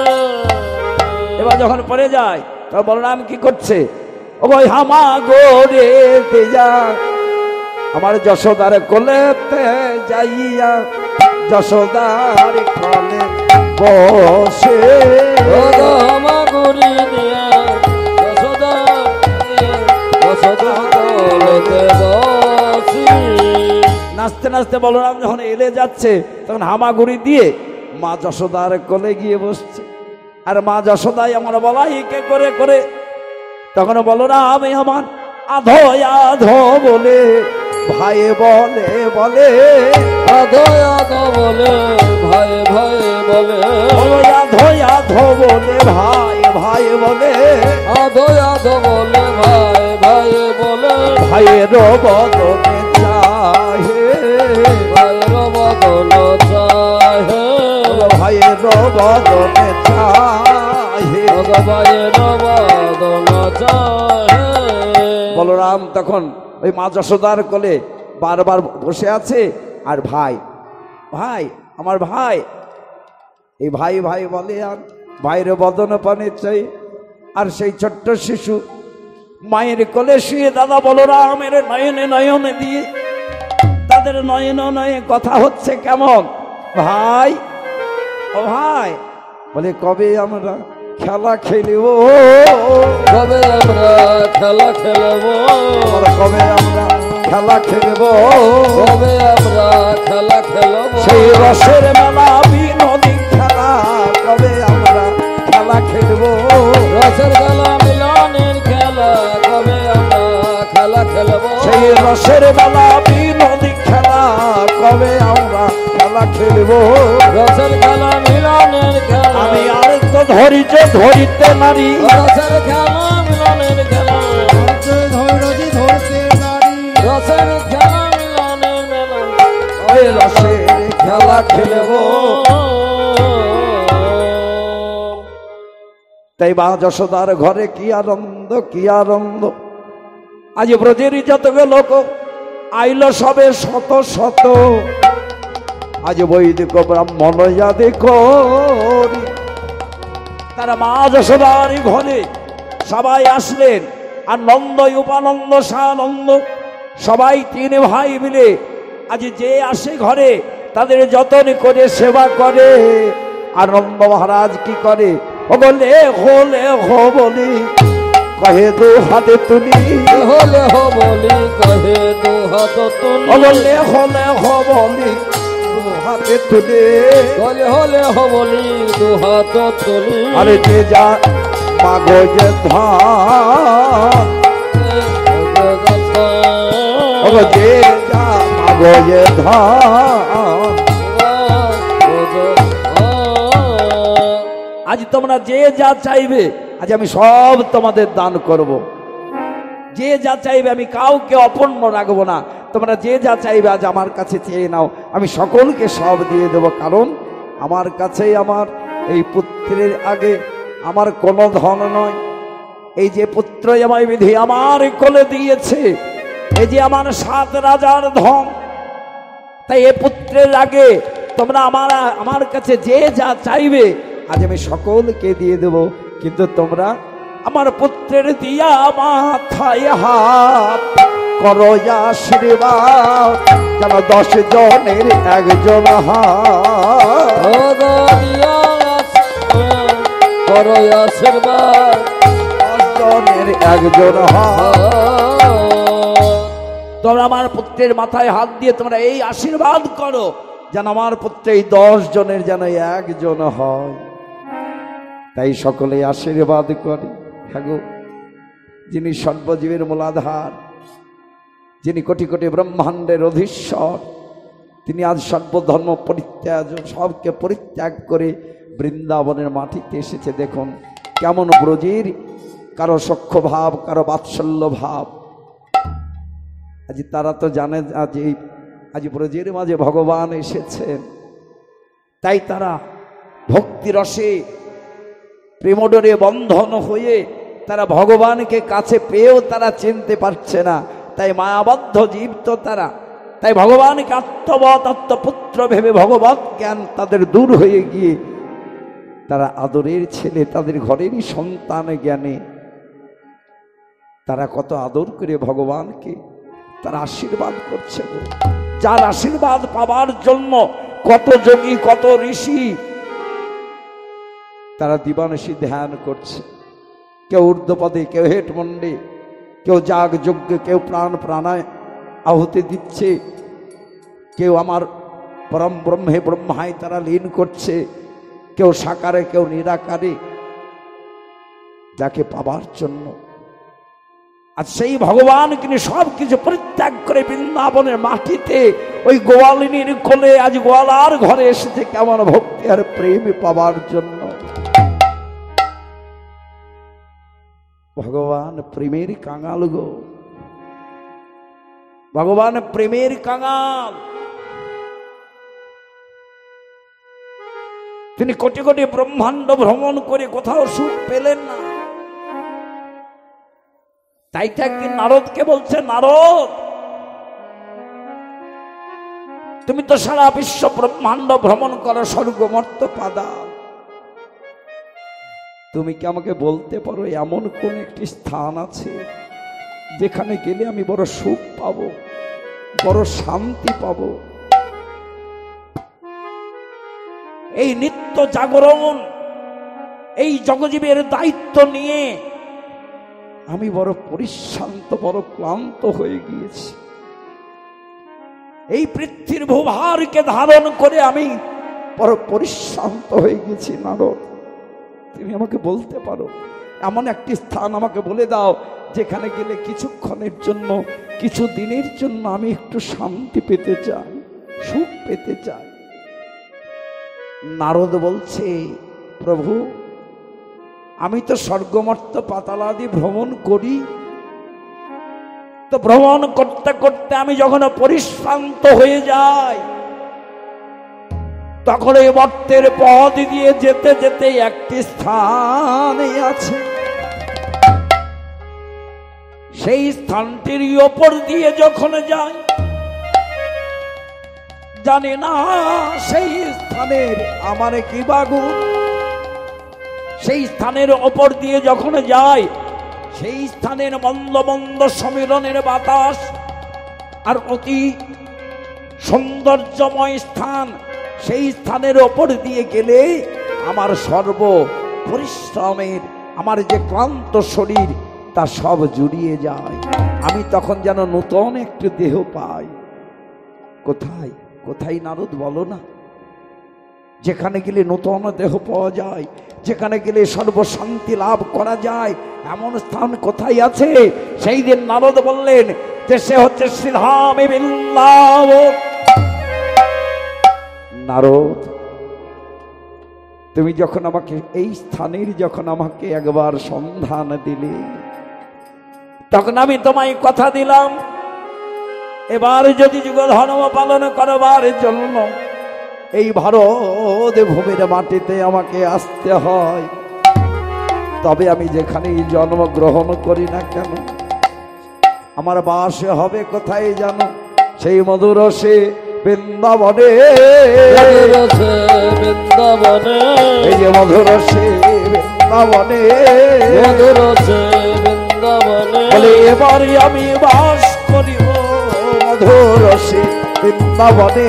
এবার যখন পড়ে যায় তখন বলরাম কি করছে, ও ভাই হামা গোরে যা, আমার যশোদার কোলেতে যাইয়া যশোদার কোলে বসে, হামাগুড়ি দিয়া যশোদা যশোদা কোলেতে বসি। নাচতে নাচতে বলরাম যখন এলে যাচ্ছে তখন হামাগুড়ি দিয়ে মা যশোদার কোলে গিয়ে বসছে, আর মা যশোদাই আমার বলাইকে করে করে, তখন বলরাম আমার আধো আধো বলে ভাই বলে বলে, আধো আধো বলে ভাই ভাই বলে, আধো আধো বলে ভাই ভাই বলে, আধো আধো বলে ভাই ভাই বলে, ভাইয়ের বদনে চাহে, ভাইয়ের বদল চাহে, ভাইয়ের বদনে চাহে, ভাইয়ের বদল চাহে। বলরাম তখন ওই মা যশোদার কোলে বারবার বসে আছে, আর ভাই ভাই আমার ভাই, এই ভাই ভাই বলে, আর ভাইয়ের বদন পানে চাই। আর সেই ছোট্ট শিশু মায়ের কোলে শুয়ে দাদা বলরামের নয়নে নয়নে দিয়ে তাদের নয়ন নয়ে কথা হচ্ছে কেমন, ভাই ও ভাই, বলে কবে আমরা খেলা খেলিব, কবে আমরা খেলা খেলব, কবে আমরা খেলা খেলব, কবে আমরা খেলা খেলব, সেই রসের মেলা বিনোদী খেলা, কবে আমরা খেলা খেলব, রসের খেলা মিলনের খেলা, কবে আমরা খেলা খেলব, সেই রসের মেলা বিনোদী খেলা, কবে আমরা খেলা খেলব, রসের খেলা মিলনের খেলা, আমি আর তো ধরিতে ধরিতে নারী, রসের খেলা মিলনের খেলা, ধৈর্যজি ধরতে নারী, রসের খেলা মিলনের মেলা, ওই রসের খেলা খেলব। তাই মা যশোদার ঘরে কি আনন্দ, কি আনন্দ। আজ ব্রজের যত লোক আইল সবে শত শত, আজ বৈদিক ব্রাহ্মণ যাদে করি, তারা মা যশোদার ঘরে সবাই আসলেন। আর নন্দ উপানন্দ সানন্দ সবাই তিন ভাই মিলে আজ যে আসে ঘরে তাদের যতন করে সেবা করে। আর নন্দ মহারাজ কি করে, ও বলে হলে হো বলি কহে দু হাতে তুলি, হলে হো বলি কহে দু হাত তুলি, ও বলে হলে হো বলি দু হাতে তুলি, হলে হলে হো বলি দু হাত তুলি, আরে যে যা মাগো যে ধান, ও যে যা মাগো যে ধান, আজ তোমরা যে যা চাইবে আজ আমি সব তোমাদের দান করব। যে যা চাইবে আমি কাউকে অপন্ন রাখবো না, তোমরা যে যা চাইবে আজ আমার কাছে চেয়ে নাও, আমি সকলকে সব দিয়ে দেব। কারণ আমার কাছেই আমার এই পুত্রের আগে আমার কোনো ধন নয়। এই যে পুত্র আমায় বিধি আমার কোলে দিয়েছে, এই যে আমার 7 রাজার ধন, তাই এ পুত্রের আগে তোমরা আমার কাছে যে যা চাইবে আজ আমি সকলকে দিয়ে দেব। কিন্তু তোমরা আমার পুত্রের দিয়া মাথায় হাত করো আশীর্বাদ, যেন 10 জনের একজন হাত, করো আশীর্বাদ, 10 জনের একজন হাত। তোমরা আমার পুত্রের মাথায় হাত দিয়ে তোমরা এই আশীর্বাদ করো যেন আমার পুত্র এই 10 জনের যেন একজন হয়। তাই সকলে আশীর্বাদ করে। হ্যাঁ গো, যিনি সর্বজীবের মূলাধার, যিনি কোটি কোটি ব্রহ্মাণ্ডের অধীশ্বর, তিনি আজ সর্বধর্ম পরিত্যাগ সবকে পরিত্যাগ করে বৃন্দাবনের মাটিতে এসেছে। দেখুন কেমন ব্রজের কারো সখ্য ভাব, কারো বাৎসল্য ভাব। আজ তারা তো জানে আজ ব্রজের মাঝে ভগবান এসেছেন, তাই তারা ভক্তি রসে প্রেমডোরে বন্ধন হয়ে তারা ভগবানকে কাছে পেয়েও তারা চিনতে পারছে না। তাই মায়াবদ্ধ জীব তো তারা, তাই ভগবানকে আত্মবৎ আত্মপুত্র ভেবে ভগবৎ জ্ঞান তাদের দূর হয়ে গিয়ে তারা আদরের ছেলে, তাদের ঘরেরই সন্তান জ্ঞানে তারা কত আদর করে ভগবানকে তারা আশীর্বাদ করছে। যার আশীর্বাদ পাবার জন্য কত যোগী, কত ঋষি তারা দিবানিশি ধ্যান করছে। কেউ ঊর্ধ্বপদে, কেউ হেটমন্ডে, কেউ যাগ যজ্ঞে, কেউ প্রাণ প্রাণায় আহুতি দিচ্ছে, কেউ আমার পরম ব্রহ্মে ব্রহ্মায় তারা লীন করছে, কেউ সাকারে, কেউ নিরাকারে, যাকে পাবার জন্য। আর সেই ভগবান কিন্তু সব কিছু পরিত্যাগ করে বৃন্দাবনের মাটিতে ওই গোয়ালিনীর কোলে আজ গোয়ালার ঘরে এসেছে কেমন ভক্তি আর প্রেম পাবার জন্য। ভগবান প্রেমের কাঙাল গো, ভগবান প্রেমের কাঙাল। তিনি কোটি কোটি ব্রহ্মাণ্ড ভ্রমণ করে কোথাও সুখ পেলেন না। তাই তো একদিন নারদকে বলছে, নারদ তুমি তো সারা বিশ্ব ব্রহ্মাণ্ড ভ্রমণ করো, স্বর্গ মর্ত পাদাল, তুমি কি আমাকে বলতে পারো এমন কোন একটি স্থান আছে যেখানে গেলে আমি বড় সুখ পাবো? বড় শান্তি পাব। এই নিত্য জাগরণ, এই জগজীবের দায়িত্ব নিয়ে আমি বড় পরিশ্রান্ত, বড় ক্লান্ত হয়ে গিয়েছি। এই পৃথিবীর ভূভারকে ধারণ করে আমি বড় পরিশ্রান্ত হয়ে গেছি। নারদ, তুমি আমাকে বলতে পারো, এমন একটি স্থান আমাকে বলে দাও যেখানে গেলে কিছুক্ষণের জন্য, কিছু দিনের জন্য আমি একটু শান্তি পেতে চাই, সুখ পেতে চাই। নারদ বলছে, প্রভু আমি তো স্বর্গমর্ত পাতালাদি ভ্রমণ করি, তো ভ্রমণ করতে করতে আমি যখন পরিশ্রান্ত হয়ে যাই, তখন এই মর্তের পথ দিয়ে যেতে যেতে একটি স্থানে আছে, সেই স্থানটির ওপর দিয়ে যখন যাই, জানি না সেই স্থানের আমার কি বাগুন। সেই স্থানের ওপর দিয়ে যখন যাই, সেই স্থানের মন্দ মন্দ সম্মিলনের বাতাস আর অতি সৌন্দর্যময় স্থান, সেই স্থানের ওপর দিয়ে গেলে আমার সর্ব পরিশ্রমের, আমার যে ক্লান্ত শরীর তা সব জুড়িয়ে যায়। আমি তখন যেন নূতন একটু দেহ পাই। কোথায় কোথায় নারদ বলো না? যেখানে গেলে নূতন দেহ পাওয়া যায়, যেখানে গেলে সর্বশান্তি লাভ করা যায়, এমন স্থান কোথায় আছে? সেই দিন নারদ বললেন যে সে হচ্ছে শ্রীধাম বৃন্দাবন। নারদ, তুমি যখন আমাকে এই স্থানের যখন আমাকে একবার সন্ধান দিলে, তখন আমি তোমায় কথা দিলাম, এবার যদি যুগ ধর্ম পালন করবার জন্য এই ভারত ভূমির মাটিতে আমাকে আসতে হয়, তবে আমি যেখানেই জন্মগ্রহণ করি না কেন, আমার বাস হবে কোথায় জানো? সেই মধুরসে বৃন্দাবনে। বৃন্দাবনে, এই যে মধুরসে বৃন্দাবনে, মধুরসে বৃন্দাবনে, বলে এবারে আমি বাস করিব মধুরসে বৃন্দাবনে।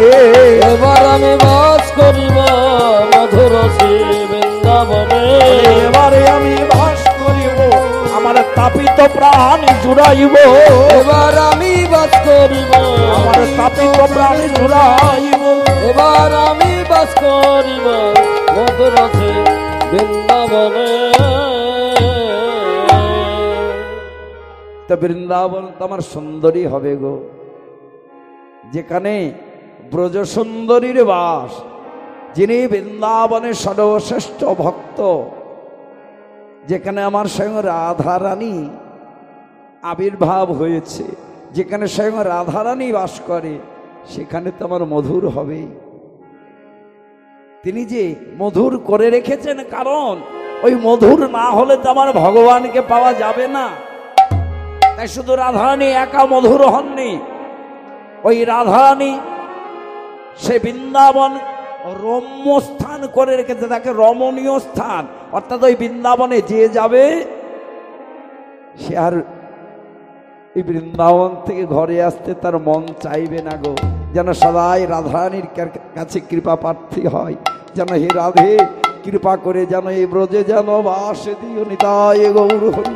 এবার আমি বাস করিব মধুরসে বৃন্দাবনে। এবারে আমি বাস করিব, আমার তাপিত প্রাণ জুড়াইব। এবার আমি বাস করিব, আমার তাপিত প্রাণ জুড়াইব। এবার আমি বাস করিব মধুরসে বৃন্দাবনে। তো বৃন্দাবন তো আমার সুন্দরী হবে গো, যেখানে ব্রজ সুন্দরীর বাস, যিনি বৃন্দাবনের সর্বশ্রেষ্ঠ ভক্ত, যেখানে আমার স্বয়ং রাধারানী আবির্ভাব হয়েছে, যেখানে স্বয়ং রাধারানী বাস করে, সেখানে তো আমার মধুর হবে। তিনি যে মধুর করে রেখেছেন, কারণ ওই মধুর না হলে তো আমার ভগবানকে পাওয়া যাবে না। তাই শুধু রাধারানী একা মধুর হননি, ওই রাধারানী সে বৃন্দাবন রম্য স্থান করে রেখেছে, তাকে রমণীয় স্থান। অর্থাৎ ওই বৃন্দাবনে যে যাবে সে আর এই বৃন্দাবন থেকে ঘরে আসতে তার মন চাইবে না গো, যেন সদাই রাধারানীর কাছে কৃপা প্রার্থী হয়, যেন হে রাধে কৃপা করে যেন এই ব্রজে যেন বাস দিও নিতাই গৌর হরি।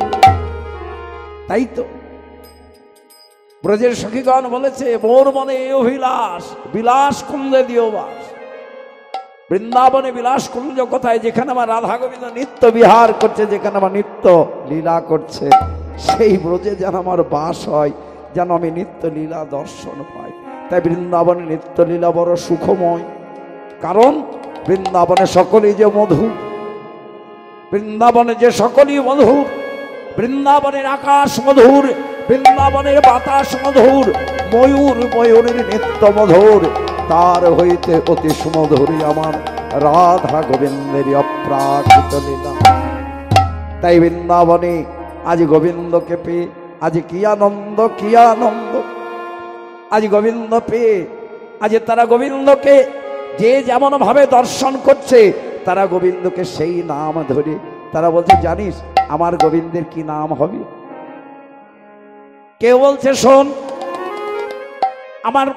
তাই তো ব্রজের সখীগণ বলেছে, মোর মনে এই অভিলাষ, বিলাস কুঞ্জে দিও বাস। বৃন্দাবনে বিলাস কুঞ্জ কোথায়? যেখানে আমার রাধা গোবিন্দ নিত্য বিহার করছে, যেখানে আমার নিত্য লীলা করছে, সেই ব্রজে যেন আমার বাস হয়, যেন আমি নিত্য লীলা দর্শন পাই। তাই বৃন্দাবনে নিত্য লীলা বড় সুখময়, কারণ বৃন্দাবনে সকলেই যে মধুর, বৃন্দাবনে যে সকলেই মধুর, বৃন্দাবনের আকাশ মধুর, বৃন্দাবনের বাতাস মধুর, ময়ূর ময়ূরের নিত্য মধুর, তার হইতে অতি সুমধুরী আমার রাধা গোবিন্দের অপ্রাকৃত লীলা। তাই বৃন্দাবনে আজ গোবিন্দকে পেয়ে আজ কি আনন্দ, কি আনন্দ! আজ গোবিন্দ পেয়ে আজ তারা গোবিন্দকে যে যেমন ভাবে দর্শন করছে, তারা গোবিন্দকে সেই নাম ধরে তারা বলছে, জানিস আমার গোবিন্দের কি নাম হবে? কেউ বলছে শোন, আমার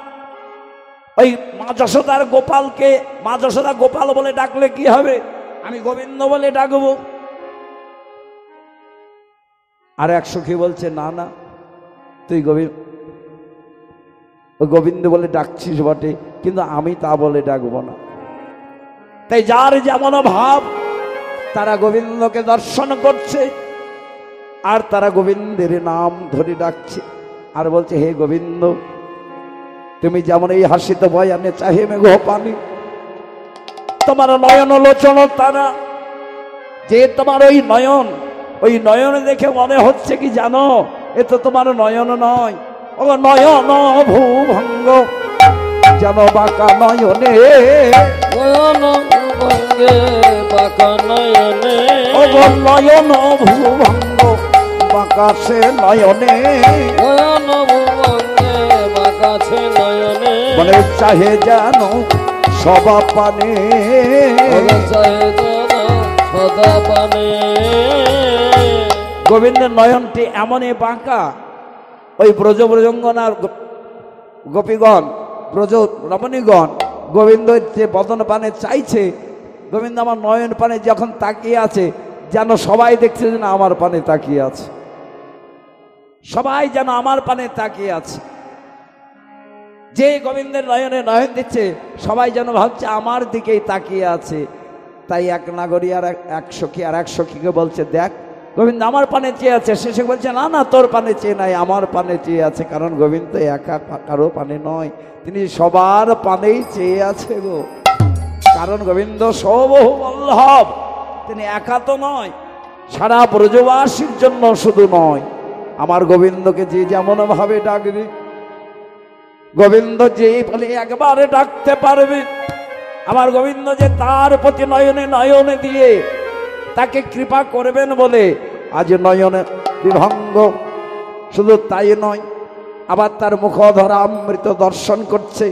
ওই মা যশোদার গোপালকে মা যশোদা গোপাল বলে ডাকলে কি হবে, আমি গোবিন্দ বলে ডাকবো। আর এক সখী বলছে না না, তুই গোবিন্দ বলে ডাকছিস বটে, কিন্তু আমি তা বলে ডাকবো না। তাই যার যেমন ভাব তারা গোবিন্দকে দর্শন করছে, আর তারা গোবিন্দের নাম ধরে ডাকছে, আর বলছে হে গোবিন্দ, তুমি যেমন এই হাসিতে বয়ানে চাহে মেঘ পানি, তোমার নয়ন লোচন তারা, যে তোমার ওই নয়ন দেখে মনে হচ্ছে কি জানো, এ তো তোমার নয়ন নয়, ও নয়ন ভূভঙ্গ যেন বাঁকা নয়নে, নয়ন ভঙ্গে বাঁকা নয়নে, ও নয়ন ভূভঙ্গ বাঁকা সে নয়নে, নয়ন ভঙ্গে বাঁকা সে নয়নে, বলে চাহে যেন সবা পানে, চাহে যেন সদা পানে। গোবিন্দের নয়নটি এমনই বাঁকা, ওই ব্রজঙ্গনার গোপীগণ ব্রজ রমণীগণ গোবিন্দের যে বদন পানে চাইছে, গোবিন্দ আমার নয়ন পানে যখন তাকিয়ে আছে, যেন সবাই দেখছে যেন আমার পানে তাকিয়ে আছে, সবাই যেন আমার পানে তাকিয়ে আছে। যে গোবিন্দের নয়নে নয়ন দিচ্ছে, সবাই যেন ভাবছে আমার দিকেই তাকিয়ে আছে। তাই এক নাগরী আর এক সখী আর এক সখীকে বলছে, দেখ গোবিন্দ আমার পানে চেয়ে আছে। শেষে বলছে না না, তোর পানে চেয়ে নাই, আমার পানে চেয়ে আছে, কারণ গোবিন্দ একা কারো পানে নয়, তিনি সবার পানেই চেয়ে আছে গো। কারণ গোবিন্দ সবহু বল্লভ, তিনি একা তো নয়, সারা ব্রজবাসীর জন্য শুধু নয়। আমার গোবিন্দকে যে যেমন ভাবে ডাকবে, গোবিন্দ যে বলে একবারে ডাকতে পারবে, আমার গোবিন্দ যে তার প্রতি নয়নে নয়নে দিয়ে তাকে কৃপা করবেন বলে আজ নয়নে বিভঙ্গ, শুধু তাই নয়, আবার তার মুখধরা অমৃত দর্শন করছে।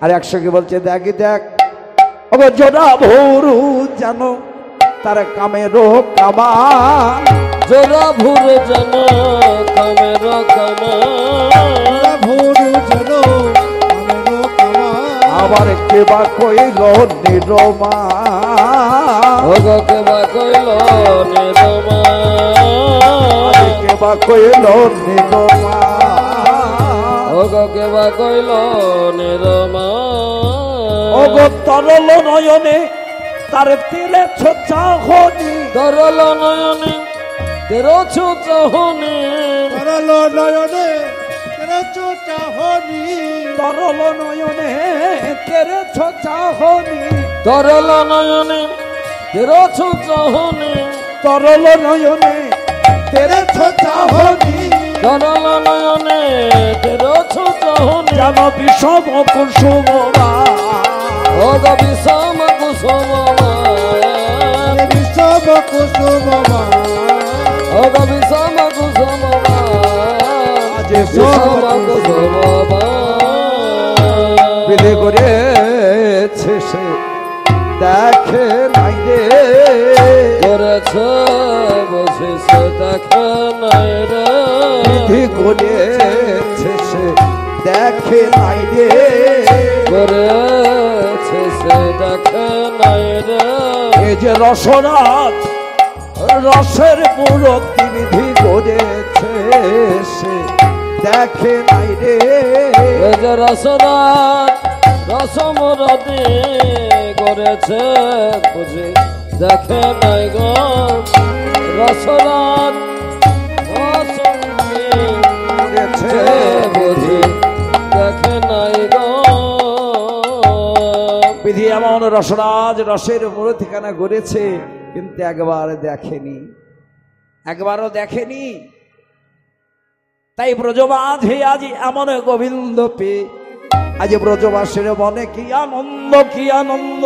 আর একসঙ্গে বলছে দেখ দেখ, ও জোড়া ভোরু জানো তার কামেরও কামা, জোড়া ভুর যেন কামের কামা, ভোরু যেন কামেরও কামা, আবার কেবা কইল নিরমা, ওগো কেবা কইল নিরমা, কেবা কইল নিরমা, ওগো কেবা কইল নিরমা, ওগো তরল নয়নে তার তীরে চাহনি, তরল নয়নে তেরোছ চাহনি, তরল নয়নে তেরোছো চাহনি, তরল নয়নে তেরে চাহনি, তরল নয়নে তেরোছ চাহনি, তরল নয়নে তেরে চাহনি, তরল নয়নে তেরোছ চাহনি, যেন বিষম কুসুম, ওগো বিষম কুসুম, বিষম কুসুম, ওগো বিষম কুসুম, বিষম কুসুম বিধি করেছে সে দেখে নাই রে, করেছে বসেছ দেখে নাই রে, বিধি করেছে সে দেখে নাই রে, করেছে সে দেখে নাই রে, এই যে রসরাজ রসের মূরতি বিধি করেছে সে দেখে নাই রে, এই যে রসরাজ রসমরতি করেছে বুঝি দেখে নাই গো, রসরাজ রসমরতি করেছে বুঝি দেখে নাই গো, বিধি এমন রসরাজ রসের মূরতিখানা গড়েছে, কিন্তু একবার দেখেনি, একবারও দেখেনি। তাই ব্রজবাসী আজ এমন গোবিন্দ পেয়ে আজ ব্রজবাসীর মনে কি আনন্দ, কি আনন্দ।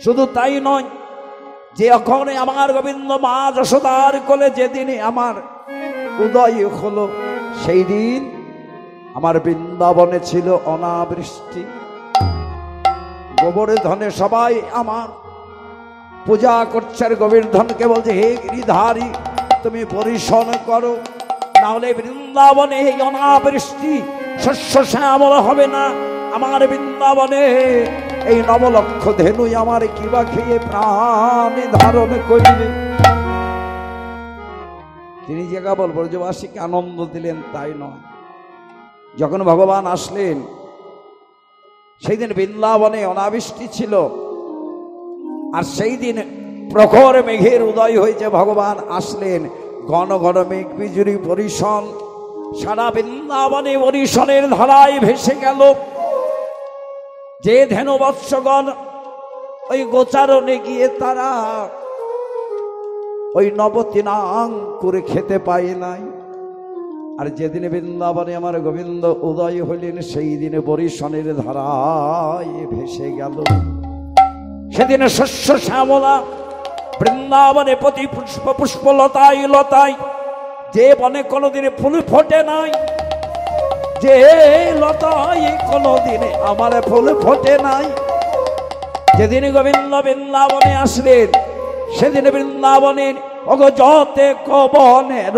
শুধু তাই নয়, যে এখন আমার গোবিন্দ মা যশোদার কোলে যেদিন আমার উদয় হলো, সেই দিন আমার বৃন্দাবনে ছিল অনাবৃষ্টি, গোবরে ধনে সবাই আমার পূজা করছে, আর গোবর্ধনকে বলছে হে গিরিধারী তুমি পরিশন করো, না হলে বৃন্দাবনে এই অনাবৃষ্টি শস্য শ্যামল হবে না আমার বৃন্দাবনে। এই নবলক্ষ ধেনুই আমার কিবা খেয়ে প্রাণ ধারণ করিবে। তিনি যে কেবল ব্রজবাসীকে আনন্দ দিলেন তাই নয়, যখন ভগবান আসলেন সেই দিন বৃন্দাবনে অনাবৃষ্টি ছিল, আর সেই দিন প্রখর মেঘের উদয় হয়েছে। ভগবান আসলেন, ঘন ঘন মেঘ বিজুরি বরিশন, সারা বৃন্দাবনে বরিশনের ধারায় ভেসে গেল। যে ধেনু বৎসগণ ওই গোচারণে গিয়ে তারা ওই নবতিনাং করে খেতে পায় নাই। আর যেদিনে বৃন্দাবনে আমার গোবিন্দ উদয় হইলেন সেই দিনে বরিশনের ধারায় ভেসে গেল। সেদিনে শস্য শ্যামলা বৃন্দাবনে প্রতি পুষ্প পুষ্পলতায় লতায়, যে বনে কোনোদিনে ফুল ফোটে নাই, যে লতায় কোনোদিনে আমার ফুল ফোটে নাই। যেদিন গোবিন্দ বৃন্দাবনে আসলেন সেদিন বৃন্দাবনের অগজতে কবনের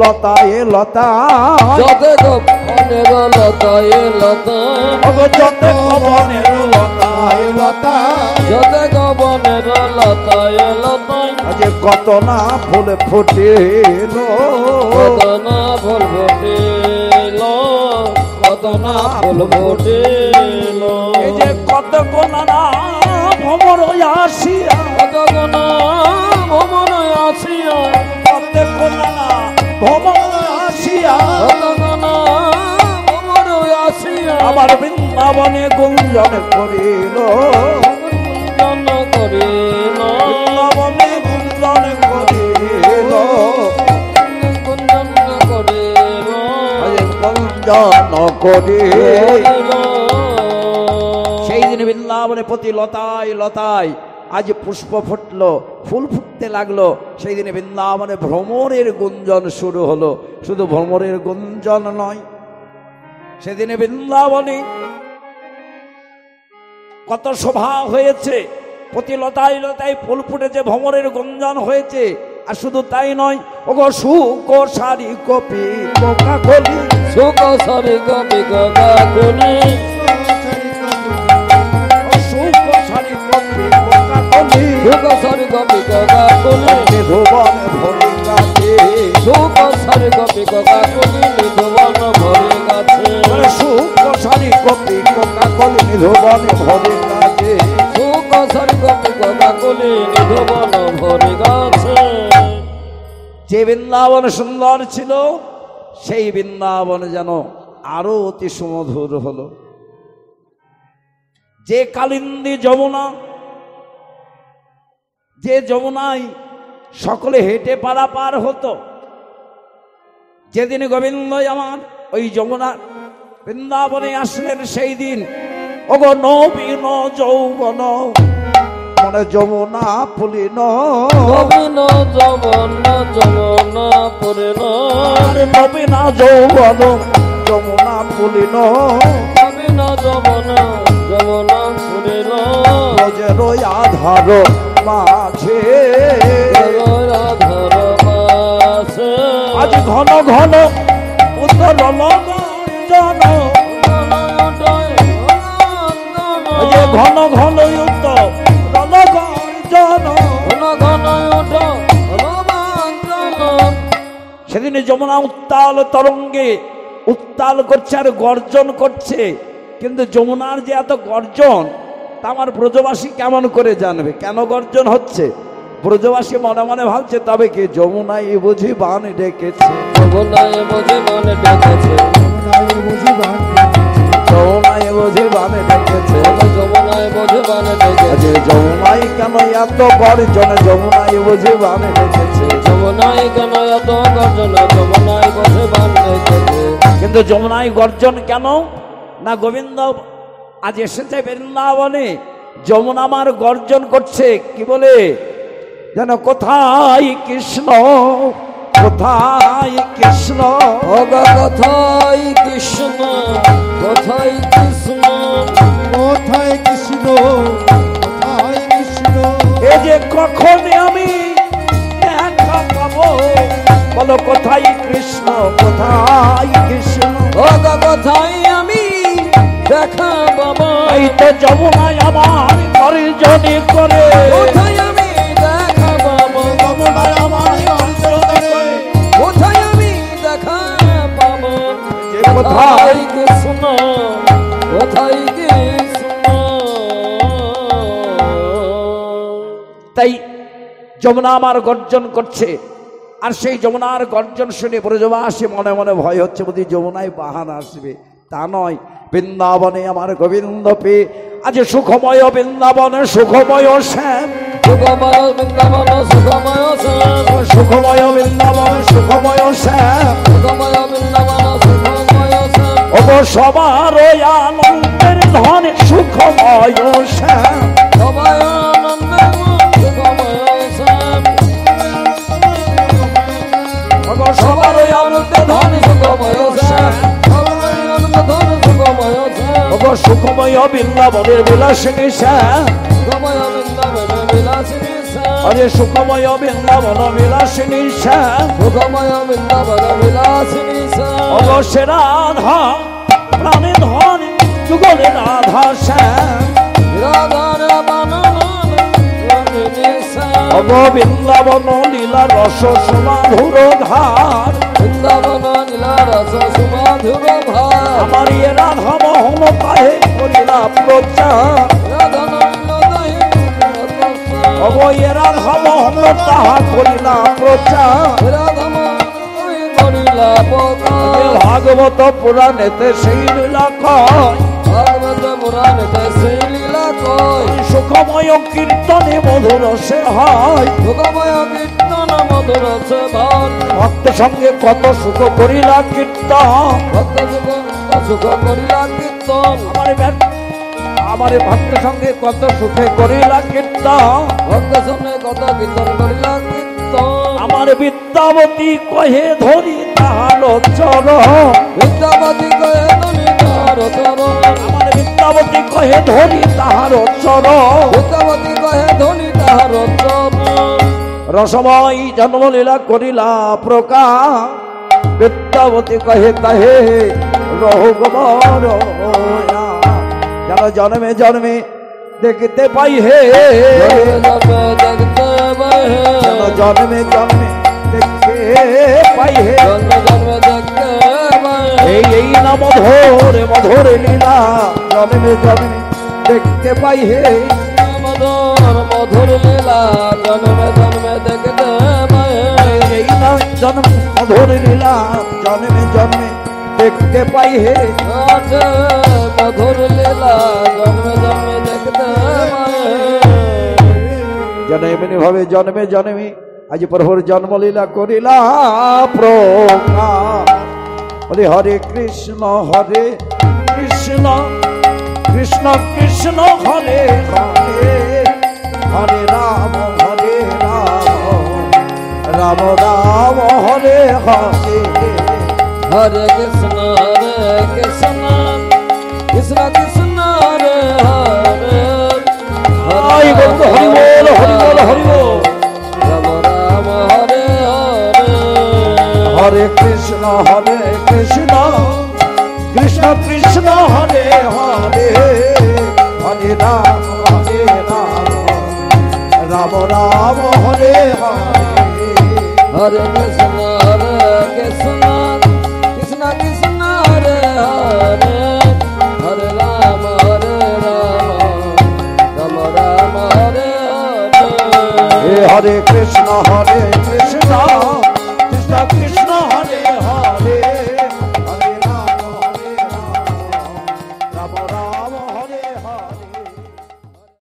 লতায় লতায়, যতে কবনের লতায় লতায়, অগজতে কবনের লতায় লতায়, যতে কবনের লতায় লতায়, আজ কত না ফুল ফুটেল, কত না ফুল ফুটিল, কত না ফুল ফুটিল। এই যে কত কোনা ভ্রমর আসিয়া, কত কোনা ভ্রমণ আসিয়া, কত কোনা ভ্রমর আসিয়া, কত কোনা ভ্রমণ আসিয়া, আমার বৃন্দাবনে গুঞ্জন করিল, গুঞ্জন করিল, বৃন্দাবনে গুঞ্জন করিল, গুঞ্জন করিল, গুঞ্জন করিল। করিল। সেই দিন বৃন্দাবনে প্রতি লতায় লতায় আজ পুষ্প ফুটলো, ফুল ফুটতে লাগলো। সেই দিনে বৃন্দাবনে ভ্রমরের গুঞ্জন শুরু হলো। শুধু ভ্রমরের গুঞ্জন নয়, সেদিনে বৃন্দাবনে কত শোভা হয়েছে, প্রতি লতায় লতায় ফুল ফুটেছে, ভ্রমরের গুঞ্জন হয়েছে। আর শুধু তাই নয়, ওগো সুক সারি কপি কোকা কলি, সুখ সরি কবি গগা গুনি, সুক সারি কপি কোকা কলি, সুখ সরি কবি গগা গুনি, ধুবন ভরি গাছে, সুখ সরি কবি গগা গুনি, নিধুবন ভরে গাছে, সুক সারি কপি কোকা কলি, ধুবন ভরি গাছে। সুখ সরি কবি গগা গুনি, নিধুবন ভরে গাছে। যে বৃন্দাবন সুন্দর ছিল সেই বৃন্দাবন যেন আরো অতি সুমধুর হলো। যে কালিন্দী যমুনা, যে যমুনায় সকলে হেঁটে পারাপার হতো, যেদিন গোবিন্দ আমার ওই যমুনা বৃন্দাবনে আসলেন সেই দিন ওগো নবীন যৌবন মনে যমুনা পুলিন, নবীন যমন যমনা পুরিল, নবীন যৌবন যমুনা পুলিন, নবীন যমন যমনা পুরিল, ব্রজের আধার মাঝে রাধার মাসে, আজ ঘন ঘন উত্তরণ জন, ঘন ঘন উত্তরণ জন। সেদিনে যমুনা উত্তাল তরঙ্গে উত্তাল করছে আর গর্জন করছে, কিন্তু যমুনার যে এত গর্জন তা আমার ব্রজবাসী কেমন করে জানবে কেন গর্জন হচ্ছে? ব্রজবাসী মনে মনে ভাবছে তবে কি যমুনাই বুঝি বান ডেকেছে, যমুনায় বুঝি বান ডেকেছে, যমুনায় বুঝি বান যমুনাই বুঝি বান ডেকেছে, যমুনায় বুঝি বান ডেকেছে, যমুনাই কেন এত গর্জন, যমুনাই বুঝি বান ডেকেছে, যমুনায় কেন এত গর্জন, যমুনায় বুঝি বান ডেকেছে। কিন্তু যমুনাই গর্জন কেন না? গোবিন্দ আজ এসেছে বৃন্দাবনে, যমুনা আমার গর্জন করছে কি বলে যেন কোথায় কৃষ্ণ, কোথায় কৃষ্ণ, ভগা কথাই কৃষ্ণ, কথাই কৃষ্ণ, কোথায় কৃষ্ণ, কোথায় কৃষ্ণ, এ যে কখন আমি দেখা পাবো, বলো কোথায় কৃষ্ণ, কোথায় কৃষ্ণ? ও গো কোথায় আমি দেখা পাবো? এই তো যমুনায় আমার গর্জনে করে, কোথায় আমি দেখা পাবো? যমুনায় আমার গর্জনে করে। কোথায় আমি দেখা পাবো? যে কোথায় কৃষ্ণ, কোথায় কৃষ্ণ? তাই যমুনা আমার গর্জন করছে, আর সেই যমুনার গর্জন শুনে ব্রজবাসী মনে মনে ভয় হচ্ছে, বোধ যমুনায় বাহান আসবে। তা নয়, বৃন্দাবনে আমার গোবিন্দ পেয়ে আজ সুখময় বৃন্দাবনে সুখময় শ্যাম, সুখময় বৃন্দাবন সুখময় শ্যাম, সুখময় বৃন্দাবন সুখময় শ্যাম। সুখময় বৃন্দাবন সুখময় শ্যাম। ওগো সবার আনন্দের ধন সুখময় শ্যাম, সবাই আনন্দে সুখময় শ্যাম। ওগো সবার সবার আনন্দে ধন সুখময় শ্যাম। সবার আনন্দে ধন সুখময় শ্যাম। ওগো সুখময় বৃন্দাবনের বিলাসিনী শ্যাম, সুখময় বৃন্দাবন বিলাসিনী শ্যাম। আরে সুখময় বৃন্দাবন বিলাসিনী শ্যাম। সুখময় বৃন্দাবন বিলাসিনী শ্যাম। অবশ্যই রাধা প্রাণে ধন যুগলে রাধা শ্যাম, রাধার বানন রঙ্গিনী শ্যাম। অব বৃন্দাবন লীলা রস সুমাধুর ধার, বৃন্দাবন নীলা রস সুমাধুর ভার। আমার ইয়ে রাধা মোহন কাহে করিলা প্রচার, অব ইয়ে রাধা মোহন তাহা করিলা প্রচার। ভাগবত পুরাণেতে সেই লীলা কয়, সুখময় কীর্তনে মধুর সে হয়, ভক্ত সঙ্গে কত সুখ করিলা কীর্তন। আমার ভক্ত সঙ্গে কত সুখে করিলা কীর্তন। আমার বিদ্যাবতী কহে ধরি তাহার চরণ, আমার বিদ্যাবতী কহে ধরি তাহার চরণ। রসময় জন্মলীলা করিলা প্রকাশ, বিদ্যাবতী কহে তাহে রঘুবর, যেন জন্মে জন্মে দেখতে পাই হে, যেন জন্মে জন্মে দেখতে পাই হে। এই না মধুর মধুর লীলা জন্মে জন্মে দেখতে পাই হে, মধুর লীলা জন্মে জন্মে দেখতে এই না জন্ম মধুর লীলা জন্মে জন্মে দেখতে পাই হে। মধুর লীলা জন্মে জন্মে দেখতে যেন এমনি ভাবে জন্মে জন্মে আজ প্রভুর জন্মলীলা করিলা প্রকাশ। বলে হরে কৃষ্ণ কৃষ্ণ কৃষ্ণ কৃষ্ণ হরে হরে, হরে রাম রাম রাম হরে হরে। হরে কৃষ্ণ কৃষ্ণ কৃষ্ণ হরে হরে। আই বন্ধু হরি বল হরি বল হরি বল। রাম রাম হরে হরে। হরে কৃষ্ণ কৃষ্ণ কৃষ্ণ হরে হরে, হরে রাম রাম রাম হরে হরে। হরে কৃষ্ণ কৃষ্ণ কৃষ্ণ হরে হরে। হরে রাম রাম রাম হরে হরে। হরে কৃষ্ণ কৃষ্ণ